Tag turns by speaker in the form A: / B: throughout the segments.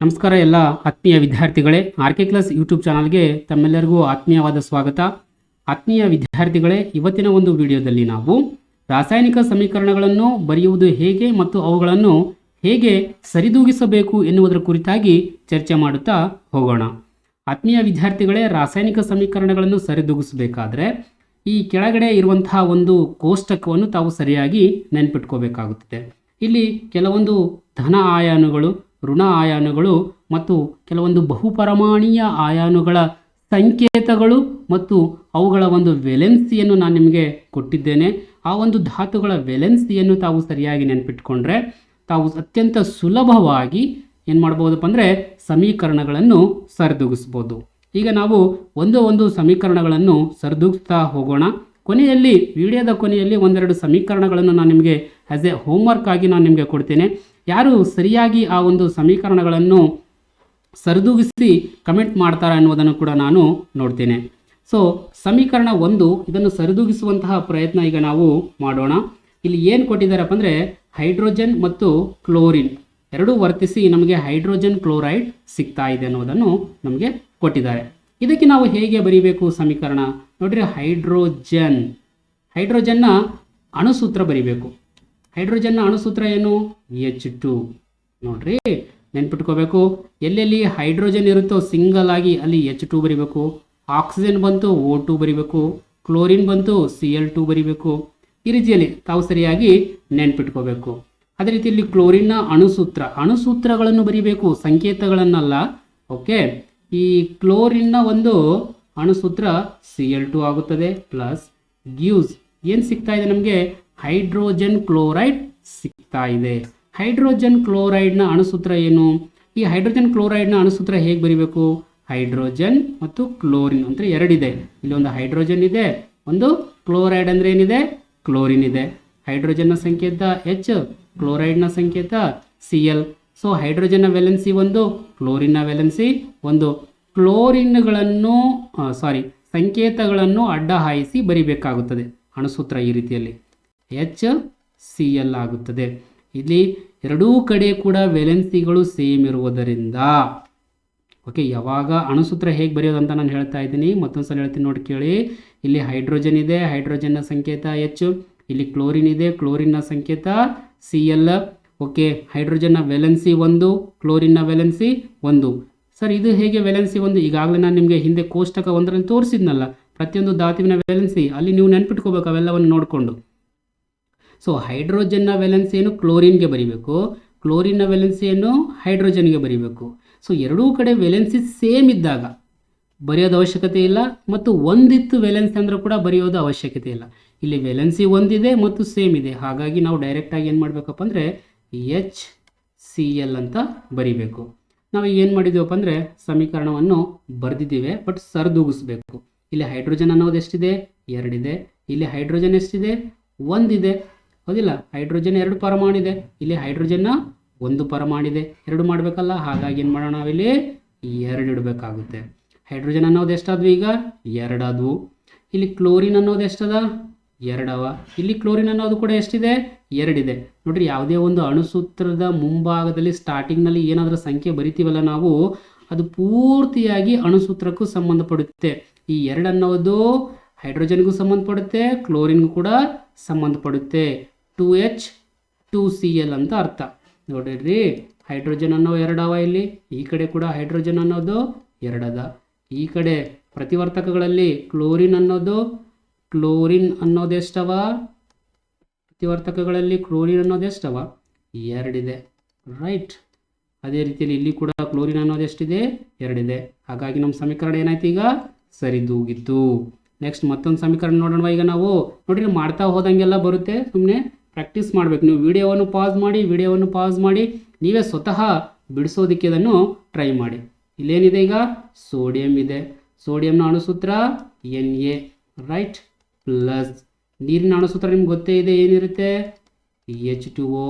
A: ನಮಸ್ಕಾರ ಎಲ್ಲ ಆತ್ಮೀಯ ವಿದ್ಯಾರ್ಥಿಗಳೇ, ಆರ್.ಕೆ ಕ್ಲಾಸ್ ಯೂಟ್ಯೂಬ್ ಚಾನಲ್ಗೆ ತಮ್ಮೆಲ್ಲರಿಗೂ ಆತ್ಮೀಯವಾದ ಸ್ವಾಗತ. ಆತ್ಮೀಯ ವಿದ್ಯಾರ್ಥಿಗಳೇ, ಇವತ್ತಿನ ಒಂದು ವಿಡಿಯೋದಲ್ಲಿ ನಾವು ರಾಸಾಯನಿಕ ಸಮೀಕರಣಗಳನ್ನು ಬರೆಯುವುದು ಹೇಗೆ ಮತ್ತು ಅವುಗಳನ್ನು ಹೇಗೆ ಸರಿದೂಗಿಸಬೇಕು ಎನ್ನುವುದರ ಕುರಿತಾಗಿ ಚರ್ಚೆ ಮಾಡುತ್ತಾ ಹೋಗೋಣ. ಆತ್ಮೀಯ ವಿದ್ಯಾರ್ಥಿಗಳೇ, ರಾಸಾಯನಿಕ ಸಮೀಕರಣಗಳನ್ನು ಸರಿದೂಗಿಸಬೇಕಾದ್ರೆ ಈ ಕೆಳಗಡೆ ಇರುವಂತಹ ಒಂದು ಕೋಷ್ಟಕವನ್ನು ತಾವು ಸರಿಯಾಗಿ ನೆನಪಿಟ್ಕೋಬೇಕಾಗುತ್ತದೆ. ಇಲ್ಲಿ ಕೆಲವೊಂದು ಧನ ಆಯಾನುಗಳು, ಋಣ ಆಯಾನುಗಳು ಮತ್ತು ಕೆಲವೊಂದು ಬಹುಪರಮಾಣೀಯ ಆಯಾನುಗಳ ಸಂಕೇತಗಳು ಮತ್ತು ಅವುಗಳ ಒಂದು ವೆಲೆನ್ಸಿಯನ್ನು ನಾನು ನಿಮಗೆ ಕೊಟ್ಟಿದ್ದೇನೆ. ಆ ಒಂದು ಧಾತುಗಳ ವೆಲೆನ್ಸಿಯನ್ನು ತಾವು ಸರಿಯಾಗಿ ನೆನಪಿಟ್ಕೊಂಡ್ರೆ ತಾವು ಅತ್ಯಂತ ಸುಲಭವಾಗಿ ಏನು ಮಾಡ್ಬೋದಪ್ಪ ಅಂದರೆ ಸಮೀಕರಣಗಳನ್ನು ಸರಿದೂಗಿಸ್ಬೋದು. ಈಗ ನಾವು ಒಂದು ಸಮೀಕರಣಗಳನ್ನು ಸರಿದೂಗಿಸ್ತಾ ಹೋಗೋಣ. ಕೊನೆಯಲ್ಲಿ, ವಿಡಿಯೋದ ಕೊನೆಯಲ್ಲಿ ಒಂದೆರಡು ಸಮೀಕರಣಗಳನ್ನು ನಾನು ನಿಮಗೆ ಆ್ಯಸ್ ಎ ಹೋಮ್ವರ್ಕ್ ಆಗಿ ನಾನು ನಿಮಗೆ ಕೊಡ್ತೇನೆ. ಯಾರು ಸರಿಯಾಗಿ ಆ ಒಂದು ಸಮೀಕರಣಗಳನ್ನು ಸರಿದೂಗಿಸಿ ಕಮೆಂಟ್ ಮಾಡ್ತಾರೆ ಅನ್ನೋದನ್ನು ಕೂಡ ನಾನು ನೋಡ್ತೇನೆ. ಸೊ ಸಮೀಕರಣ 1, ಇದನ್ನು ಸರಿದೂಗಿಸುವಂತಹ ಪ್ರಯತ್ನ ಈಗ ನಾವು ಮಾಡೋಣ. ಇಲ್ಲಿ ಏನು ಕೊಟ್ಟಿದ್ದಾರಪ್ಪ ಅಂದರೆ ಹೈಡ್ರೋಜನ್ ಮತ್ತು ಕ್ಲೋರಿನ್ ಎರಡೂ ವರ್ತಿಸಿ ನಮಗೆ ಹೈಡ್ರೋಜನ್ ಕ್ಲೋರೈಡ್ ಸಿಗ್ತಾ ಇದೆ ಅನ್ನೋದನ್ನು ನಮಗೆ ಕೊಟ್ಟಿದ್ದಾರೆ. ಇದಕ್ಕೆ ನಾವು ಹೇಗೆ ಬರೀಬೇಕು ಸಮೀಕರಣ ನೋಡ್ರಿ. ಹೈಡ್ರೋಜನ್ನ ಅಣುಸೂತ್ರ ಬರೀಬೇಕು. ಹೈಡ್ರೋಜನ್ನ ಅಣುಸೂತ್ರ ಏನು? H2 ನೋಡ್ರಿ, ನೆನ್ಪಿಟ್ಕೋಬೇಕು. ಎಲ್ಲೆಲ್ಲಿ ಹೈಡ್ರೋಜನ್ ಇರುತ್ತೋ ಸಿಂಗಲ್ ಆಗಿ ಅಲ್ಲಿ H2 ಬರೀಬೇಕು. ಆಕ್ಸಿಜನ್ ಬಂತು O2 ಬರೀಬೇಕು. ಕ್ಲೋರಿನ್ ಬಂತು Cl2 ಬರೀಬೇಕು. ಈ ರೀತಿಯಲ್ಲಿ ತಾವು ಸರಿಯಾಗಿ ನೆನ್ಪಿಟ್ಕೋಬೇಕು. ಅದೇ ರೀತಿಯಲ್ಲಿ ಕ್ಲೋರಿನ್ನ ಅಣುಸೂತ್ರಗಳನ್ನು ಬರೀಬೇಕು, ಸಂಕೇತಗಳನ್ನಲ್ಲ. ಓಕೆ, ಈ ಕ್ಲೋರಿನ್ನ ಒಂದು ಅಣುಸೂತ್ರ Cl2 ಆಗುತ್ತದೆ ಪ್ಲಸ್ ಗ್ಯೂಸ್ ಏನು ಸಿಗ್ತಾ ಇದೆ ನಮಗೆ? ಹೈಡ್ರೋಜನ್ ಕ್ಲೋರೈಡ್ ಸಿಗ್ತಾ ಇದೆ. ಹೈಡ್ರೋಜನ್ ಕ್ಲೋರೈಡ್ನ ಅಣುಸೂತ್ರ ಏನು? ಈ ಹೈಡ್ರೋಜನ್ ಕ್ಲೋರೈಡ್ನ ಅಣುಸೂತ್ರ ಹೇಗೆ ಬರೀಬೇಕು? ಹೈಡ್ರೋಜನ್ ಮತ್ತು ಕ್ಲೋರಿನ್ ಅಂದರೆ ಎರಡಿದೆ. ಇಲ್ಲಿ ಒಂದು ಹೈಡ್ರೋಜನ್ ಇದೆ, ಒಂದು ಕ್ಲೋರೈಡ್ ಅಂದರೆ ಏನಿದೆ? ಕ್ಲೋರಿನ್ ಇದೆ. ಹೈಡ್ರೋಜನ್ನ ಸಂಕೇತ H, ಕ್ಲೋರೈಡ್ನ ಸಂಕೇತ Cl. ಸೊ ಹೈಡ್ರೋಜನ್ನ ವೆಲೆನ್ಸಿ ಒಂದು, ಕ್ಲೋರಿನ್ನ ವೆಲೆನ್ಸಿ ಒಂದು. ಸಂಕೇತಗಳನ್ನು ಅಡ್ಡ ಹಾಯಿಸಿ ಬರಿಬೇಕಾಗುತ್ತದೆ ಅಣುಸೂತ್ರ ಈ ರೀತಿಯಲ್ಲಿ HCl ಆಗುತ್ತದೆ. ಇಲ್ಲಿ ಎರಡೂ ಕಡೆ ಕೂಡ ವೆಲೆನ್ಸಿಗಳು ಸೇಮ್ ಇರುವುದರಿಂದ ಓಕೆ, ಯಾವಾಗ ಅಣುಸೂತ್ರ ಹೇಗೆ ಬರೆಯೋದು ಅಂತ ನಾನು ಹೇಳ್ತಾ ಇದ್ದೀನಿ, ಮತ್ತೊಂದು ಸಲ ಹೇಳ್ತೀನಿ ನೋಡಿ ಕೇಳಿ. ಇಲ್ಲಿ ಹೈಡ್ರೋಜನ್ ಇದೆ, ಹೈಡ್ರೋಜನ್ನ ಸಂಕೇತ H. ಇಲ್ಲಿ ಕ್ಲೋರಿನ್ ಇದೆ, ಕ್ಲೋರಿನ್ನ ಸಂಕೇತ Cl. ಓಕೆ, ಹೈಡ್ರೋಜನ್ನ ವೆಲೆನ್ಸಿ ಒಂದು, ಕ್ಲೋರಿನ್ನ ವೆಲೆನ್ಸಿ ಒಂದು. ಸರ್, ಇದು ಹೇಗೆ ವೆಲೆನ್ಸಿ ಒಂದು? ಈಗಾಗಲೇ ನಾನು ನಿಮಗೆ ಹಿಂದೆ ಕೋಷ್ಟಕ 1ರಲ್ಲಿ ತೋರಿಸಿದ್ನಲ್ಲ, ಪ್ರತಿಯೊಂದು ಧಾತುವಿನ ವೆಲೆನ್ಸಿ ಅಲ್ಲಿ ನೀವು ನೆನ್ಪಿಟ್ಕೋಬೇಕು ಅವೆಲ್ಲವನ್ನು ನೋಡಿಕೊಂಡು. ಸೊ ಹೈಡ್ರೋಜನ್ನ ವೆಲೆನ್ಸಿಯನ್ನು ಕ್ಲೋರಿನ್ಗೆ ಬರೀಬೇಕು, ಕ್ಲೋರಿನ್ನ ವೆಲೆನ್ಸಿಯನ್ನು ಹೈಡ್ರೋಜನ್ಗೆ ಬರೀಬೇಕು. ಸೊ ಎರಡೂ ಕಡೆ ವೆಲೆನ್ಸಿ ಸೇಮ್ ಇದ್ದಾಗ ಬರೆಯೋದು ಅವಶ್ಯಕತೆ ಇಲ್ಲ, ಮತ್ತು ಒಂದಿತ್ತು ವೆಲೆನ್ಸಿ ಅಂದ್ರೆ ಕೂಡ ಬರೆಯೋದು ಅವಶ್ಯಕತೆ ಇಲ್ಲ. ಇಲ್ಲಿ ವೆಲೆನ್ಸಿ ಒಂದಿದೆ ಮತ್ತು ಸೇಮ್ ಇದೆ, ಹಾಗಾಗಿ ನಾವು ಡೈರೆಕ್ಟಾಗಿ ಏನು ಮಾಡಬೇಕಪ್ಪ ಅಂದರೆ HCl ಅಂತ ಬರೀಬೇಕು. ನಾವು ಏನು ಮಾಡಿದ್ದೀವಪ್ಪ ಅಂದರೆ ಸಮೀಕರಣವನ್ನು ಬರೆದಿದ್ದೀವಿ, ಬಟ್ ಸರಿದೂಗಿಸ್ಬೇಕು. ಇಲ್ಲಿ ಹೈಡ್ರೋಜನ್ ಅನ್ನೋದು ಎಷ್ಟಿದೆ? 2 ಇದೆ. ಇಲ್ಲಿ ಹೈಡ್ರೋಜನ್ ಎಷ್ಟಿದೆ? 1 ಇದೆ. ಹೌದಿಲ್ಲ? ಹೈಡ್ರೋಜನ್ 2 ಪರಮಾಣಿದೆ, ಇಲ್ಲಿ ಹೈಡ್ರೋಜನ್ನ 1 ಪರಮಾಣಿದೆ. 2 ಮಾಡಬೇಕಲ್ಲ, ಹಾಗಾಗಿ ಏನು ಮಾಡೋಣ, ನಾವಿಲ್ಲಿ 2 ಇಡಬೇಕಾಗುತ್ತೆ. ಹೈಡ್ರೋಜನ್ ಅನ್ನೋದು ಎಷ್ಟಾದ್ವು? ಈಗ 2 ಆದವು. ಇಲ್ಲಿ ಕ್ಲೋರಿನ್ ಅನ್ನೋದು ಎಷ್ಟದ? 2 ಅವ. ಇಲ್ಲಿ ಕ್ಲೋರಿನ್ ಅನ್ನೋದು ಕೂಡ ಎಷ್ಟಿದೆ? 2 ಇದೆ. ನೋಡ್ರಿ, ಯಾವುದೇ ಒಂದು ಅಣುಸೂತ್ರದ ಮುಂಭಾಗದಲ್ಲಿ ಸ್ಟಾರ್ಟಿಂಗ್ನಲ್ಲಿ ಏನಾದರೂ ಸಂಖ್ಯೆ ಬರಿತೀವಲ್ಲ ನಾವು, ಅದು ಪೂರ್ತಿಯಾಗಿ ಅಣುಸೂತ್ರಕ್ಕೂ ಸಂಬಂಧಪಡುತ್ತೆ. ಈ 2 ಅನ್ನೋದು ಹೈಡ್ರೋಜನ್ಗೂ ಸಂಬಂಧಪಡುತ್ತೆ, ಕ್ಲೋರಿನ್ಗೂ ಕೂಡ ಸಂಬಂಧಪಡುತ್ತೆ. 2H 2Cl ಅಂತ ಅರ್ಥ. ನೋಡ್ರಿ, ಹೈಡ್ರೋಜನ್ ಅನ್ನೋ 2 ಅವ. ಇಲ್ಲಿ ಈ ಕಡೆ ಕೂಡ ಹೈಡ್ರೋಜನ್ ಅನ್ನೋದು 2 ಅದ. ಈ ಕಡೆ ಪ್ರತಿವರ್ತಕಗಳಲ್ಲಿ ಕ್ಲೋರಿನ್ ಅನ್ನೋದು ಎಷ್ಟವ? ಪ್ರತಿವರ್ತಕಗಳಲ್ಲಿ ಕ್ಲೋರಿನ್ ಅನ್ನೋದು ಎಷ್ಟವ? 2 ಇದೆ. ರೈಟ್. ಅದೇ ರೀತಿಯಲ್ಲಿ ಇಲ್ಲಿ ಕೂಡ ಕ್ಲೋರಿನ್ ಅನ್ನೋದು ಎಷ್ಟಿದೆ? 2 ಇದೆ. ಹಾಗಾಗಿ ನಮ್ಮ ಸಮೀಕರಣ ಏನಾಯ್ತು? ಈಗ ಸರಿದೂಗಿತ್ತು. ನೆಕ್ಸ್ಟ್ ಮತ್ತೊಂದು ಸಮೀಕರಣ ನೋಡೋಣ. ಈಗ ನಾವು ನೋಡ್ರಿ, ಮಾಡ್ತಾ ಹೋದಂಗೆಲ್ಲ ಬರುತ್ತೆ, ಸುಮ್ಮನೆ ಪ್ರಾಕ್ಟೀಸ್ ಮಾಡಬೇಕು. ನೀವು ವಿಡಿಯೋವನ್ನು ಪಾಸ್ ಮಾಡಿ ನೀವೇ ಸ್ವತಃ ಬಿಡಿಸೋದಕ್ಕೆ ಅದನ್ನು ಟ್ರೈ ಮಾಡಿ. ಇಲ್ಲೇನಿದೆ? ಈಗ ಸೋಡಿಯಂ ಇದೆ. ಸೋಡಿಯಂನ ಅಣುಸೂತ್ರ Na, ರೈಟ್, ಪ್ಲಸ್ ನೀರಿನ ಅಣುಸೂತ್ರ ನಿಮ್ಗೆ ಗೊತ್ತೇ ಇದೆ, ಏನಿರುತ್ತೆ? H2O.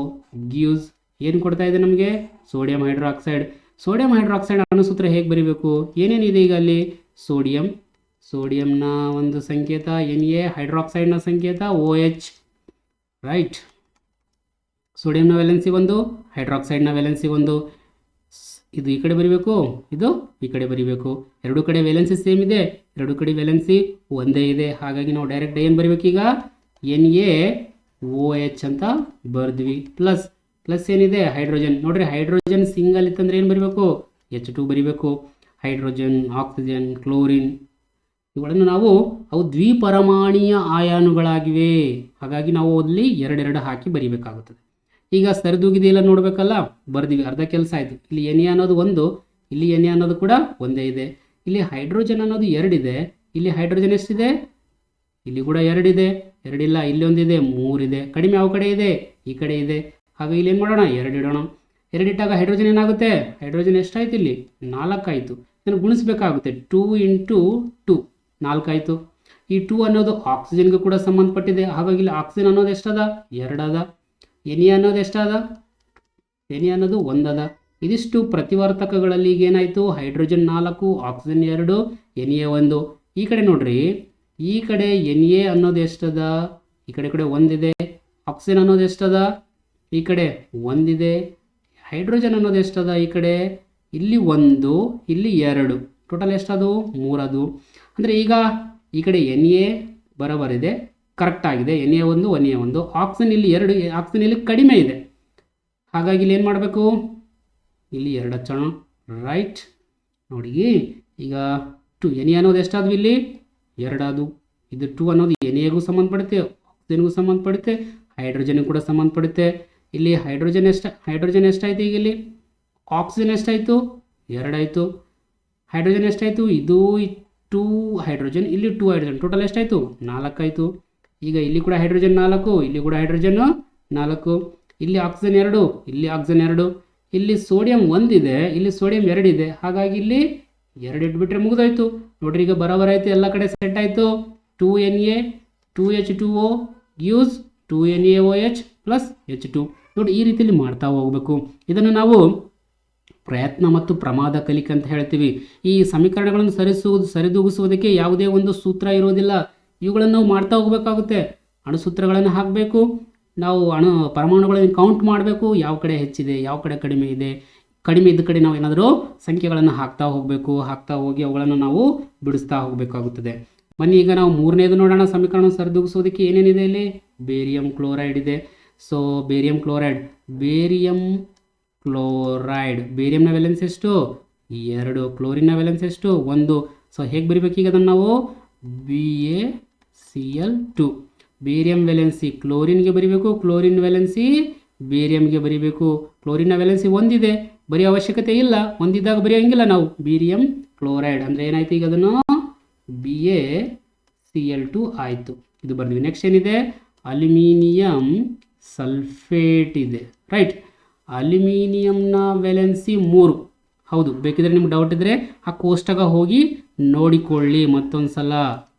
A: ಗ್ಯೂಸ್ ಏನು ಕೊಡ್ತಾ ಇದೆ ನಮಗೆ? Sodium hydroxide. ಸೋಡಿಯಂ ಹೈಡ್ರಾಕ್ಸೈಡ್ ಅಣುಸೂತ್ರ ಹೇಗೆ ಬರೀಬೇಕು? ಏನೇನಿದೆ ಈಗ ಅಲ್ಲಿ? ಸೋಡಿಯಂನ ಒಂದು ಸಂಕೇತ Na, ಹೈಡ್ರಾಕ್ಸೈಡ್ನ ಸಂಕೇತ OH. ರೈಟ್. ಸೋಡಿಯಂನ ವೆಲೆನ್ಸಿ ಒಂದು, ಹೈಡ್ರಾಕ್ಸೈಡ್ನ ವೆಲೆನ್ಸಿ ಒಂದು. ಇದು ಈ ಕಡೆ ಬರೀಬೇಕು, ಇದು ಈ ಕಡೆ ಬರೀಬೇಕು. ಎರಡು ಕಡೆ ವೇಲೆನ್ಸಿ ಸೇಮ್ ಇದೆ, ಎರಡು ಕಡೆ ವೇಲೆನ್ಸಿ ಒಂದೇ ಇದೆ. ಹಾಗಾಗಿ ನಾವು ಡೈರೆಕ್ಟ್ ಏನು ಬರೀಬೇಕೀಗ, NaOH ಅಂತ ಬರ್ದ್ವಿ. ಪ್ಲಸ್ ಪ್ಲಸ್ ಏನಿದೆ ಹೈಡ್ರೋಜನ್. ನೋಡ್ರಿ ಹೈಡ್ರೋಜನ್ ಸಿಂಗಲ್ ಇತ್ತಂದ್ರೆ ಏನು ಬರೀಬೇಕು, H2 ಬರೀಬೇಕು. ಹೈಡ್ರೋಜನ್, ಆಕ್ಸಿಜನ್, ಕ್ಲೋರಿನ್ ಇವುಗಳನ್ನು ನಾವು ಅವು ದ್ವಿಪರಮಾಣೀಯ ಆಯಾನುಗಳಾಗಿವೆ. ಹಾಗಾಗಿ ನಾವು ಅಲ್ಲಿ ಎರಡೆರಡು ಹಾಕಿ ಬರೀಬೇಕಾಗುತ್ತದೆ. ಈಗ ಸರಿದೂಗಿದೆಯಲ್ಲ ನೋಡಬೇಕಲ್ಲ, ಬರ್ದಿವಿ, ಅರ್ಧ ಕೆಲಸ ಆಯಿತು. ಇಲ್ಲಿ Na ಅನ್ನೋದು ಒಂದು, ಇಲ್ಲಿ Na ಅನ್ನೋದು ಕೂಡ ಒಂದೇ ಇದೆ. ಇಲ್ಲಿ ಹೈಡ್ರೋಜನ್ ಅನ್ನೋದು ಎರಡಿದೆ, ಇಲ್ಲಿ ಹೈಡ್ರೋಜನ್ ಎಷ್ಟಿದೆ, ಇಲ್ಲಿ ಕೂಡ ಎರಡಿದೆ. ಎರಡಿಲ್ಲ, ಇಲ್ಲಿ ಒಂದಿದೆ, ಮೂರಿದೆ. ಕಡಿಮೆ ಯಾವ ಕಡೆ ಇದೆ, ಈ ಕಡೆ ಇದೆ. ಹಾಗಾಗಿ ಇಲ್ಲಿ ಏನು ಮಾಡೋಣ, ಎರಡಿಡೋಣ. ಎರಡಿಟ್ಟಾಗ ಹೈಡ್ರೋಜನ್ ಏನಾಗುತ್ತೆ, ಹೈಡ್ರೋಜನ್ ಎಷ್ಟಾಯ್ತು, ಇಲ್ಲಿ 4 ಆಯಿತು. ಇದನ್ನು ಗುಣಿಸ್ಬೇಕಾಗುತ್ತೆ, 2 × 2 4 ಆಯಿತು. ಈ 2 ಅನ್ನೋದು ಆಕ್ಸಿಜನ್ಗೆ ಕೂಡ ಸಂಬಂಧಪಟ್ಟಿದೆ. ಹಾಗಾಗಿ ಇಲ್ಲಿ ಆಕ್ಸಿಜನ್ ಅನ್ನೋದು ಎಷ್ಟದ, 2 ಅದ. Na ಅನ್ನೋದು ಎಷ್ಟದ, Na ಅನ್ನೋದು 1 ಅದ. ಇದಿಷ್ಟು ಪ್ರತಿವರ್ತಕಗಳಲ್ಲಿ ಈಗ ಏನಾಯಿತು, ಹೈಡ್ರೋಜನ್ 4, ಆಕ್ಸಿಜನ್ 2, Na 1. ಈ ಕಡೆ ನೋಡ್ರಿ, ಈ ಕಡೆ Na ಅನ್ನೋದು ಎಷ್ಟದ, ಈ ಕಡೆ 1 ಇದೆ. ಆಕ್ಸಿಜನ್ ಅನ್ನೋದು ಎಷ್ಟದ, ಈ ಕಡೆ 1 ಇದೆ. ಹೈಡ್ರೋಜನ್ ಅನ್ನೋದು ಎಷ್ಟದ, ಈ ಕಡೆ ಇಲ್ಲಿ 1, ಇಲ್ಲಿ 2, ಟೋಟಲ್ ಎಷ್ಟದು, 3 ಅದು. ಅಂದರೆ ಈಗ ಈ ಕಡೆ Na ಬರೋಬರಿದೆ, ಕರೆಕ್ಟ್ ಆಗಿದೆ. Na 1, Na 1. ಆಕ್ಸಿಜನ್ ಇಲ್ಲಿ 2, ಆಕ್ಸಿಜನ್ ಇಲ್ಲಿ ಕಡಿಮೆ ಇದೆ. ಹಾಗಾಗಿ ಇಲ್ಲಿ ಏನು ಮಾಡಬೇಕು, ಇಲ್ಲಿ 2 ಹಚ್ಚೋಣ, ರೈಟ್. ನೋಡಿ ಈಗ 2 Na ಅನ್ನೋದು ಎಷ್ಟಾದ್ವು, ಇಲ್ಲಿ 2 ಅದು. ಇದು 2 ಅನ್ನೋದು Na ಸಂಬಂಧಪಡುತ್ತೆ, ಆಕ್ಸಿಜನ್ಗೂ ಸಂಬಂಧಪಡುತ್ತೆ, ಹೈಡ್ರೋಜನ್ಗೂ ಕೂಡ ಸಂಬಂಧಪಡುತ್ತೆ. ಇಲ್ಲಿ ಹೈಡ್ರೋಜನ್ ಎಷ್ಟಾಯಿತು, ಈಗ ಇಲ್ಲಿ ಆಕ್ಸಿಜನ್ ಎಷ್ಟಾಯಿತು, 2 ಆಯಿತು. ಹೈಡ್ರೋಜನ್ ಎಷ್ಟಾಯಿತು, ಇದು 2 ಹೈಡ್ರೋಜನ್, ಇಲ್ಲಿ 2 ಹೈಡ್ರೋಜನ್, ಟೋಟಲ್ ಎಷ್ಟಾಯಿತು, 4 ಆಯಿತು. ಈಗ ಇಲ್ಲಿ ಕೂಡ ಹೈಡ್ರೋಜನ್ 4, ಇಲ್ಲಿ ಕೂಡ ಹೈಡ್ರೋಜನ್ 4. ಇಲ್ಲಿ ಆಕ್ಸಿಜನ್ 2, ಇಲ್ಲಿ ಆಕ್ಸಿಜನ್ 2. ಇಲ್ಲಿ ಸೋಡಿಯಂ 1 ಇದೆ, ಇಲ್ಲಿ ಸೋಡಿಯಂ 2 ಇದೆ. ಹಾಗಾಗಿ ಇಲ್ಲಿ 2 ಇಟ್ಬಿಟ್ರೆ ಮುಗಿದೋಯ್ತು. ನೋಡ್ರಿ ಈಗ ಬರೋಬರಾಯಿತು, ಎಲ್ಲ ಕಡೆ ಸೆಟ್ ಆಯಿತು. 2Na 2H2O gives 2NaOH plus H2. ನೋಡಿ ಈ ರೀತಿಯಲ್ಲಿ ಮಾಡ್ತಾ ಹೋಗಬೇಕು. ಇದನ್ನು ನಾವು ಪ್ರಯತ್ನ ಮತ್ತು ಪ್ರಮಾದ ಕಲಿಕೆ ಅಂತ ಹೇಳ್ತೀವಿ. ಈ ಸಮೀಕರಣಗಳನ್ನು ಸರಿದೂಗಿಸುವುದಕ್ಕೆ ಯಾವುದೇ ಒಂದು ಸೂತ್ರ ಇರೋದಿಲ್ಲ. ಇವುಗಳನ್ನು ನಾವು ಮಾಡ್ತಾ ಹೋಗಬೇಕಾಗುತ್ತೆ. ಅಣುಸೂತ್ರಗಳನ್ನು ಹಾಕಬೇಕು, ನಾವು ಪರಮಾಣುಗಳನ್ನು ಕೌಂಟ್ ಮಾಡಬೇಕು, ಯಾವ ಕಡೆ ಹೆಚ್ಚಿದೆ, ಯಾವ ಕಡೆ ಕಡಿಮೆ ಇದೆ. ಕಡಿಮೆ ಇದ್ದ ಕಡೆ ನಾವು ಏನಾದರೂ ಸಂಖ್ಯೆಗಳನ್ನು ಹಾಕ್ತಾ ಹೋಗಬೇಕು. ಹಾಕ್ತಾ ಹೋಗಿ ಅವುಗಳನ್ನು ನಾವು ಬಿಡಿಸ್ತಾ ಹೋಗಬೇಕಾಗುತ್ತದೆ. ಬನ್ನಿ ಈಗ ನಾವು ಮೂರನೇದು ನೋಡೋಣ. ಸಮೀಕರಣ ಸರಿದೂಗಿಸೋದಕ್ಕೆ ಏನೇನಿದೆ, ಇಲ್ಲಿ ಬೇರಿಯಂ ಕ್ಲೋರೈಡ್ ಇದೆ. ಸೊ ಬೇರಿಯಂ ಕ್ಲೋರೈಡ್, ಬೇರಿಯಂನ ವ್ಯಾಲೆನ್ಸ್ ಎಷ್ಟು, 2. ಕ್ಲೋರಿನ್ನ ವ್ಯಾಲೆನ್ಸ್ ಎಷ್ಟು, 1. ಸೊ ಹೇಗೆ ಬರಿಬೇಕೀಗ ಅದನ್ನು ನಾವು, BaCl2. ಬೇರಿಯಂ ವ್ಯಾಲೆನ್ಸಿ ಕ್ಲೋರಿನ್ಗೆ ಬರಿಬೇಕು, ಕ್ಲೋರಿನ್ ವ್ಯಾಲೆನ್ಸಿ ಬೇರಿಯಂಗೆ ಬರಿಬೇಕು. ಕ್ಲೋರಿನ್ನ ವ್ಯಾಲೆನ್ಸಿ 1 ಇದೆ, ಬರೆಯೋ ಅವಶ್ಯಕತೆ ಇಲ್ಲ. 1 ಇದ್ದಾಗ ಬರೆಯೋಂಗಿಲ್ಲ ನಾವು. ಬೇರಿಯಂ ಕ್ಲೋರೈಡ್ ಅಂದರೆ ಏನಾಯ್ತು, ಈಗ ಅದನ್ನು BaCl2 ಆಯಿತು. ಇದು ಬರ್ತೀವಿ. ನೆಕ್ಸ್ಟ್ ಏನಿದೆ, ಅಲ್ಯೂಮಿನಿಯಂ ಸಲ್ಫೇಟ್ ಇದೆ, ರೈಟ್. ಅಲ್ಯೂಮಿನಿಯಂನ ವ್ಯಾಲೆನ್ಸಿ 3. ಹೌದು, ಬೇಕಿದ್ರೆ ನಿಮ್ಗೆ ಡೌಟ್ ಇದ್ದರೆ ಆ ಕೋಷ್ಟಕ ಹೋಗಿ ನೋಡಿಕೊಳ್ಳಿ ಮತ್ತೊಂದು ಸಲ.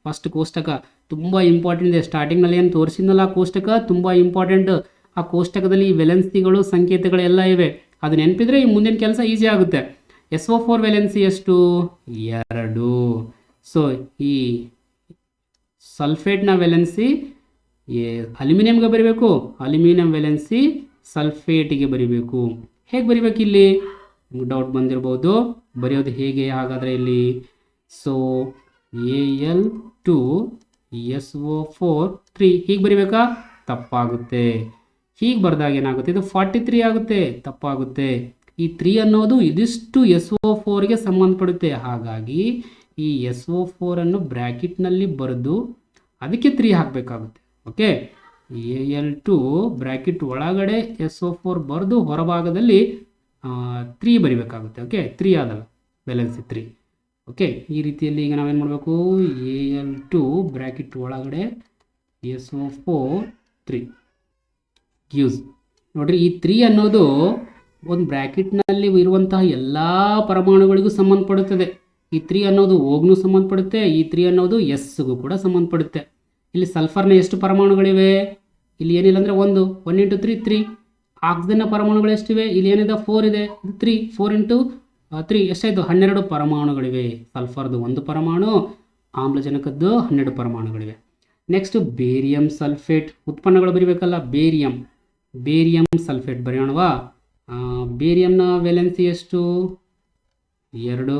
A: ಫಸ್ಟ್ ಕೋಷ್ಟಕ ತುಂಬ ಇಂಪಾರ್ಟೆಂಟ್ ಇದೆ. ಸ್ಟಾರ್ಟಿಂಗ್ನಲ್ಲಿ ಏನು ತೋರಿಸಿದ್ನಲ್ಲ ಆ ಕೋಷ್ಟಕ ತುಂಬ ಇಂಪಾರ್ಟೆಂಟ್. ಆ ಕೋಷ್ಟಕದಲ್ಲಿ ವ್ಯಾಲೆನ್ಸಿಗಳು, ಸಂಕೇತಗಳು ಎಲ್ಲ ಇವೆ. ಅದು ನೆನಪಿದ್ರೆ ಈ ಮುಂದಿನ ಕೆಲಸ ಈಸಿ ಆಗುತ್ತೆ. SO4 ವ್ಯಾಲೆನ್ಸಿ ಎಷ್ಟು, 2. ಸೊ ಈ ಸಲ್ಫೇಟ್ನ ವ್ಯಾಲೆನ್ಸಿ ಅಲ್ಯೂಮಿನಿಯಂಗೆ ಬರೀಬೇಕು, ಅಲ್ಯೂಮಿನಿಯಂ ವ್ಯಾಲೆನ್ಸಿ ಸಲ್ಫೇಟಿಗೆ ಬರೀಬೇಕು. ಹೇಗೆ ಬರೀಬೇಕು, ಇಲ್ಲಿ ಡೌಟ್ ಬಂದಿರ್ಬೋದು. ಬರೆಯೋದು ಹೇಗೆ ಹಾಗಾದರೆ ಇಲ್ಲಿ, ಸೊ Al2SO4 3 ಹೀಗೆ ಬರಿಬೇಕಾ, ತಪ್ಪಾಗುತ್ತೆ. ಹೀಗೆ ಬರೆದಾಗ ಏನಾಗುತ್ತೆ, ಇದು 43 ಆಗುತ್ತೆ, ತಪ್ಪಾಗುತ್ತೆ. ಈ 3 ಅನ್ನೋದು ಇದಿಷ್ಟು SO4ಗೆ ಸಂಬಂಧಪಡುತ್ತೆ. ಹಾಗಾಗಿ ಈ SO4 ಅನ್ನು ಬ್ರ್ಯಾಕೆಟ್ನಲ್ಲಿ ಬರೆದು ಅದಕ್ಕೆ 3 ಹಾಕಬೇಕಾಗುತ್ತೆ. ಓಕೆ, Al2 ಬ್ರ್ಯಾಕೆಟ್ ಒಳಗಡೆ SO4 ಬರೆದು ಹೊರಭಾಗದಲ್ಲಿ 3 ಬರಿಬೇಕಾಗುತ್ತೆ. ಓಕೆ, 3 ಆದಲ್ಲ ವ್ಯಾಲೆನ್ಸಿ 3. ಓಕೆ, ಈ ರೀತಿಯಲ್ಲಿ ಈಗ ನಾವೇನು ಮಾಡಬೇಕು, Al2 ಬ್ರ್ಯಾಕೆಟ್ ಒಳಗಡೆ SO4 3 ಗಿವ್ಸ್. ನೋಡ್ರಿ ಈ 3 ಅನ್ನೋದು ಒಂದು ಬ್ರ್ಯಾಕೆಟ್ನಲ್ಲಿ ಇರುವಂತಹ ಎಲ್ಲ ಪರಮಾಣುಗಳಿಗೂ ಸಂಬಂಧಪಡುತ್ತದೆ. ಈ 3 ಅನ್ನೋದು ಓಗ್ನೂ ಸಂಬಂಧಪಡುತ್ತೆ, ಈ 3 ಅನ್ನೋದು ಎಸ್ಗೂ ಕೂಡ ಸಂಬಂಧಪಡುತ್ತೆ. ಇಲ್ಲಿ ಸಲ್ಫರ್ನ ಎಷ್ಟು ಪರಮಾಣುಗಳಿವೆ, ಇಲ್ಲಿ ಏನಿಲ್ಲ ಅಂದರೆ 1 × 3 3. ಆಕ್ಸಿಜನ್ನ ಪರಮಾಣುಗಳು ಎಷ್ಟಿವೆ, ಇಲ್ಲಿ ಏನಿದೆ 4 ಇದೆ, 3 4 × 3 ಎಷ್ಟಾಯಿತು, 12 ಪರಮಾಣುಗಳಿವೆ. ಸಲ್ಫರ್ದು 1 ಪರಮಾಣು, ಆಮ್ಲಜನಕದ್ದು 12 ಪರಮಾಣುಗಳಿವೆ. Next barium sulphate. ಉತ್ಪನ್ನಗಳು ಬರೀಬೇಕಲ್ಲ, ಬೇರಿಯಂ ಸಲ್ಫೇಟ್ ಬರೆಯೋಣವಾ. ಬೇರಿಯಂನ ವೇಲೆನ್ಸಿ ಎಷ್ಟು? 2.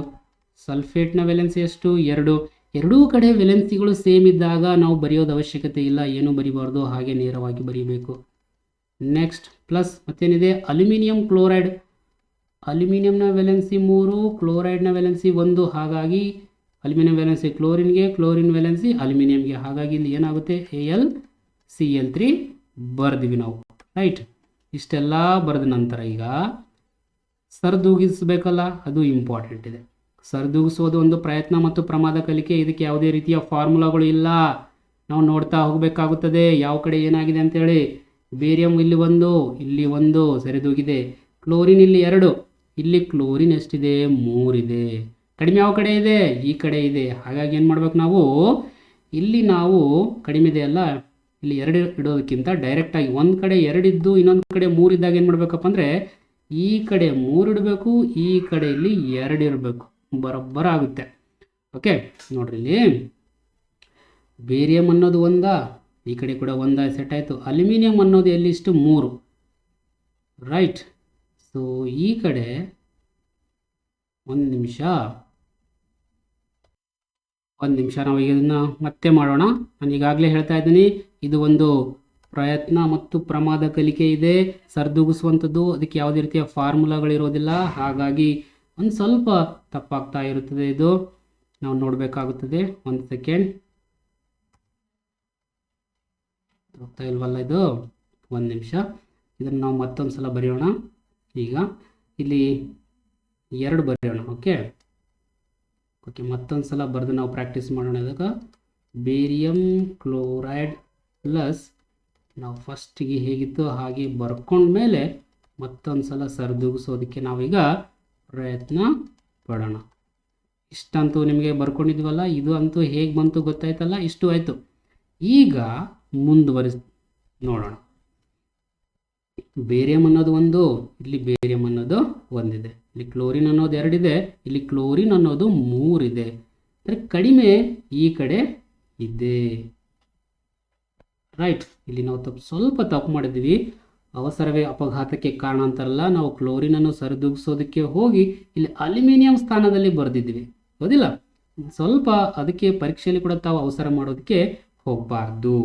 A: ಸಲ್ಫೇಟ್ನ ವೇಲೆನ್ಸಿ ಎಷ್ಟು? 2. ಎರಡೂ ಕಡೆ ವೇಲೆನ್ಸಿಗಳು ಸೇಮ್ ಇದ್ದಾಗ ನಾವು ಬರೆಯೋದು ಅವಶ್ಯಕತೆ ಇಲ್ಲ, ಏನು ಬರಿಬಾರ್ದು, ಹಾಗೆ ನೇರವಾಗಿ ಬರೀಬೇಕು. ನೆಕ್ಸ್ಟ್ ಪ್ಲಸ್ ಮತ್ತೇನಿದೆ? Aluminium chloride. ಅಲ್ಯೂಮಿನಿಯಂನ ವೇಲೆನ್ಸಿ 3, ಕ್ಲೋರೈಡ್ನ ವೇಲೆನ್ಸಿ 1. ಹಾಗಾಗಿ ಅಲ್ಯೂಮಿನಿಯಂ ವೇಲೆನ್ಸಿ ಕ್ಲೋರಿನ್ಗೆ, ಕ್ಲೋರಿನ್ ವೇಲೆನ್ಸಿ ಅಲ್ಯೂಮಿನಿಯಂಗೆ. ಹಾಗಾಗಿ ಇಲ್ಲಿ ಏನಾಗುತ್ತೆ? AlCl3 ಬರ್ದಿವಿ ನಾವು, ರೈಟ್. ಇಷ್ಟೆಲ್ಲ ಬರೆದ ನಂತರ ಈಗ ಸರಿದೂಗಿಸಬೇಕಲ್ಲ, ಅದು ಇಂಪಾರ್ಟೆಂಟ್ ಇದೆ. ಸರಿದೂಗಿಸೋದು ಒಂದು ಪ್ರಯತ್ನ ಮತ್ತು ಪ್ರಮಾದ ಕಲಿಕೆ. ಇದಕ್ಕೆ ಯಾವುದೇ ರೀತಿಯ ಫಾರ್ಮುಲಾಗಳು ಇಲ್ಲ, ನಾವು ನೋಡ್ತಾ ಹೋಗಬೇಕಾಗುತ್ತದೆ ಯಾವ ಕಡೆ ಏನಾಗಿದೆ ಅಂತೇಳಿ. ಬೇರಿಯಂ ಇಲ್ಲಿ 1, ಇಲ್ಲಿ 1 ಸರಿದೂಗಿದೆ. ಕ್ಲೋರಿನ್ ಇಲ್ಲಿ 2, ಇಲ್ಲಿ ಕ್ಲೋರಿನ್ ಎಷ್ಟಿದೆ? 3 ಇದೆ. ಕಡಿಮೆ ಯಾವ ಕಡೆ ಇದೆ? ಈ ಕಡೆ ಇದೆ. ಹಾಗಾಗಿ ಏನು ಮಾಡ್ಬೇಕು ನಾವು? ಇಲ್ಲಿ ನಾವು ಕಡಿಮೆ ಇದೆ ಅಲ್ಲ, ಇಲ್ಲಿ 2 ಇಡೋದಕ್ಕಿಂತ ಡೈರೆಕ್ಟಾಗಿ ಒಂದು ಕಡೆ 2 ಇದ್ದು ಇನ್ನೊಂದು ಕಡೆ 3 ಇದ್ದಾಗ ಏನು ಮಾಡಬೇಕಪ್ಪ ಅಂದರೆ ಈ ಕಡೆ 3 ಇಡಬೇಕು, ಈ ಕಡೆ ಇಲ್ಲಿ 2 ಇರಬೇಕು, ಬರೋಬ್ಬರ ಆಗುತ್ತೆ. ಓಕೆ, ನೋಡ್ರಿ ಇಲ್ಲಿ ಬೇರಿಯಂ ಅನ್ನೋದು 1, ಈ ಕಡೆ ಕೂಡ 1 ಸೆಟ್ ಆಯಿತು. ಅಲ್ಯೂಮಿನಿಯಂ ಅನ್ನೋದು ಎಲ್ಲಿಷ್ಟು? 3, ರೈಟ್. ಸೊ ಈ ಕಡೆ ಒಂದು ನಿಮಿಷ ನಾವು ಇದನ್ನು ಮತ್ತೆ ಮಾಡೋಣ. ನಾನು ಈಗಾಗಲೇ ಹೇಳ್ತಾ ಇದ್ದೀನಿ, ಇದು ಒಂದು ಪ್ರಯತ್ನ ಮತ್ತು ಪ್ರಮಾದ ಕಲಿಕೆ ಇದೆ, ಸರಿದೂಗಿಸುವಂಥದ್ದು. ಅದಕ್ಕೆ ಯಾವುದೇ ರೀತಿಯ ಫಾರ್ಮುಲಾಗಳಿರೋದಿಲ್ಲ, ಹಾಗಾಗಿ ಒಂದು ಸ್ವಲ್ಪ ತಪ್ಪಾಗ್ತಾ ಇರುತ್ತದೆ. ಇದು ನಾವು ನೋಡಬೇಕಾಗುತ್ತದೆ. ಒಂದು ಸೆಕೆಂಡ್, ಹೋಗ್ತಾ ಇಲ್ವಲ್ಲ ಇದು, ಒಂದು ನಿಮಿಷ. ಇದನ್ನು ನಾವು ಮತ್ತೊಂದು ಸಲ ಬರೆಯೋಣ. ಈಗ ಇಲ್ಲಿ 2 ಬರೆಯೋಣ. ಓಕೆ, ಮತ್ತೊಂದು ಸಲ ಬರೆದು ನಾವು ಪ್ರಾಕ್ಟೀಸ್ ಮಾಡೋಣ. ಇದಕ್ಕೆ ಬೇರಿಯಂ ಕ್ಲೋರೈಡ್ ಪ್ಲಸ್ ನಾವು ಫಸ್ಟಿಗೆ ಹೇಗಿತ್ತು ಹಾಗೆ ಬರ್ಕೊಂಡ್ಮೇಲೆ ಮತ್ತೊಂದು ಸಲ ಸರಿದೂಗಿಸೋದಕ್ಕೆ ನಾವೀಗ ಪ್ರಯತ್ನ ಪಡೋಣ. ಇಷ್ಟಂತೂ ನಿಮಗೆ ಬರ್ಕೊಂಡಿದ್ವಲ್ಲ, ಇದು ಅಂತೂ ಹೇಗೆ ಬಂತು ಗೊತ್ತಾಯ್ತಲ್ಲ, ಇಷ್ಟು ಆಯಿತು. ಈಗ ಮುಂದುವರಿಸಿ ನೋಡೋಣ. ಬೇರಿಯಂ ಅನ್ನೋದು 1, ಇಲ್ಲಿ ಬೇರಿಯಂ ಅನ್ನೋದು 1 ಇದೆ. ಇಲ್ಲಿ ಕ್ಲೋರಿನ್ ಅನ್ನೋದು 2 ಇದೆ, ಇಲ್ಲಿ ಕ್ಲೋರಿನ್ ಅನ್ನೋದು 3 ಇದೆ. ಅಂದರೆ ಕಡಿಮೆ ಈ ಕಡೆ ಇದೆ, ರೈಟ್. ಇಲ್ಲಿ ನಾವು ಸ್ವಲ್ಪ ತಪ್ಪು ಮಾಡಿದ್ವಿ. ಅವಸರವೇ ಅಪಘಾತಕ್ಕೆ ಕಾರಣ ಅಂತಾರಲ್ಲ, ನಾವು ಕ್ಲೋರಿನನ್ನು ಸರಿದೂಗಿಸೋದಕ್ಕೆ ಹೋಗಿ ಇಲ್ಲಿ ಅಲ್ಯೂಮಿನಿಯಂ ಸ್ಥಾನದಲ್ಲಿ ಬರೆದಿದ್ವಿ, ಹೌದಿಲ್ಲ? ಸ್ವಲ್ಪ ಅದಕ್ಕೆ ಪರೀಕ್ಷೆಯಲ್ಲಿ ಕೂಡ ತಾವು ಅವಸರ ಮಾಡೋದಕ್ಕೆ ಹೋಗಬಾರ್ದು.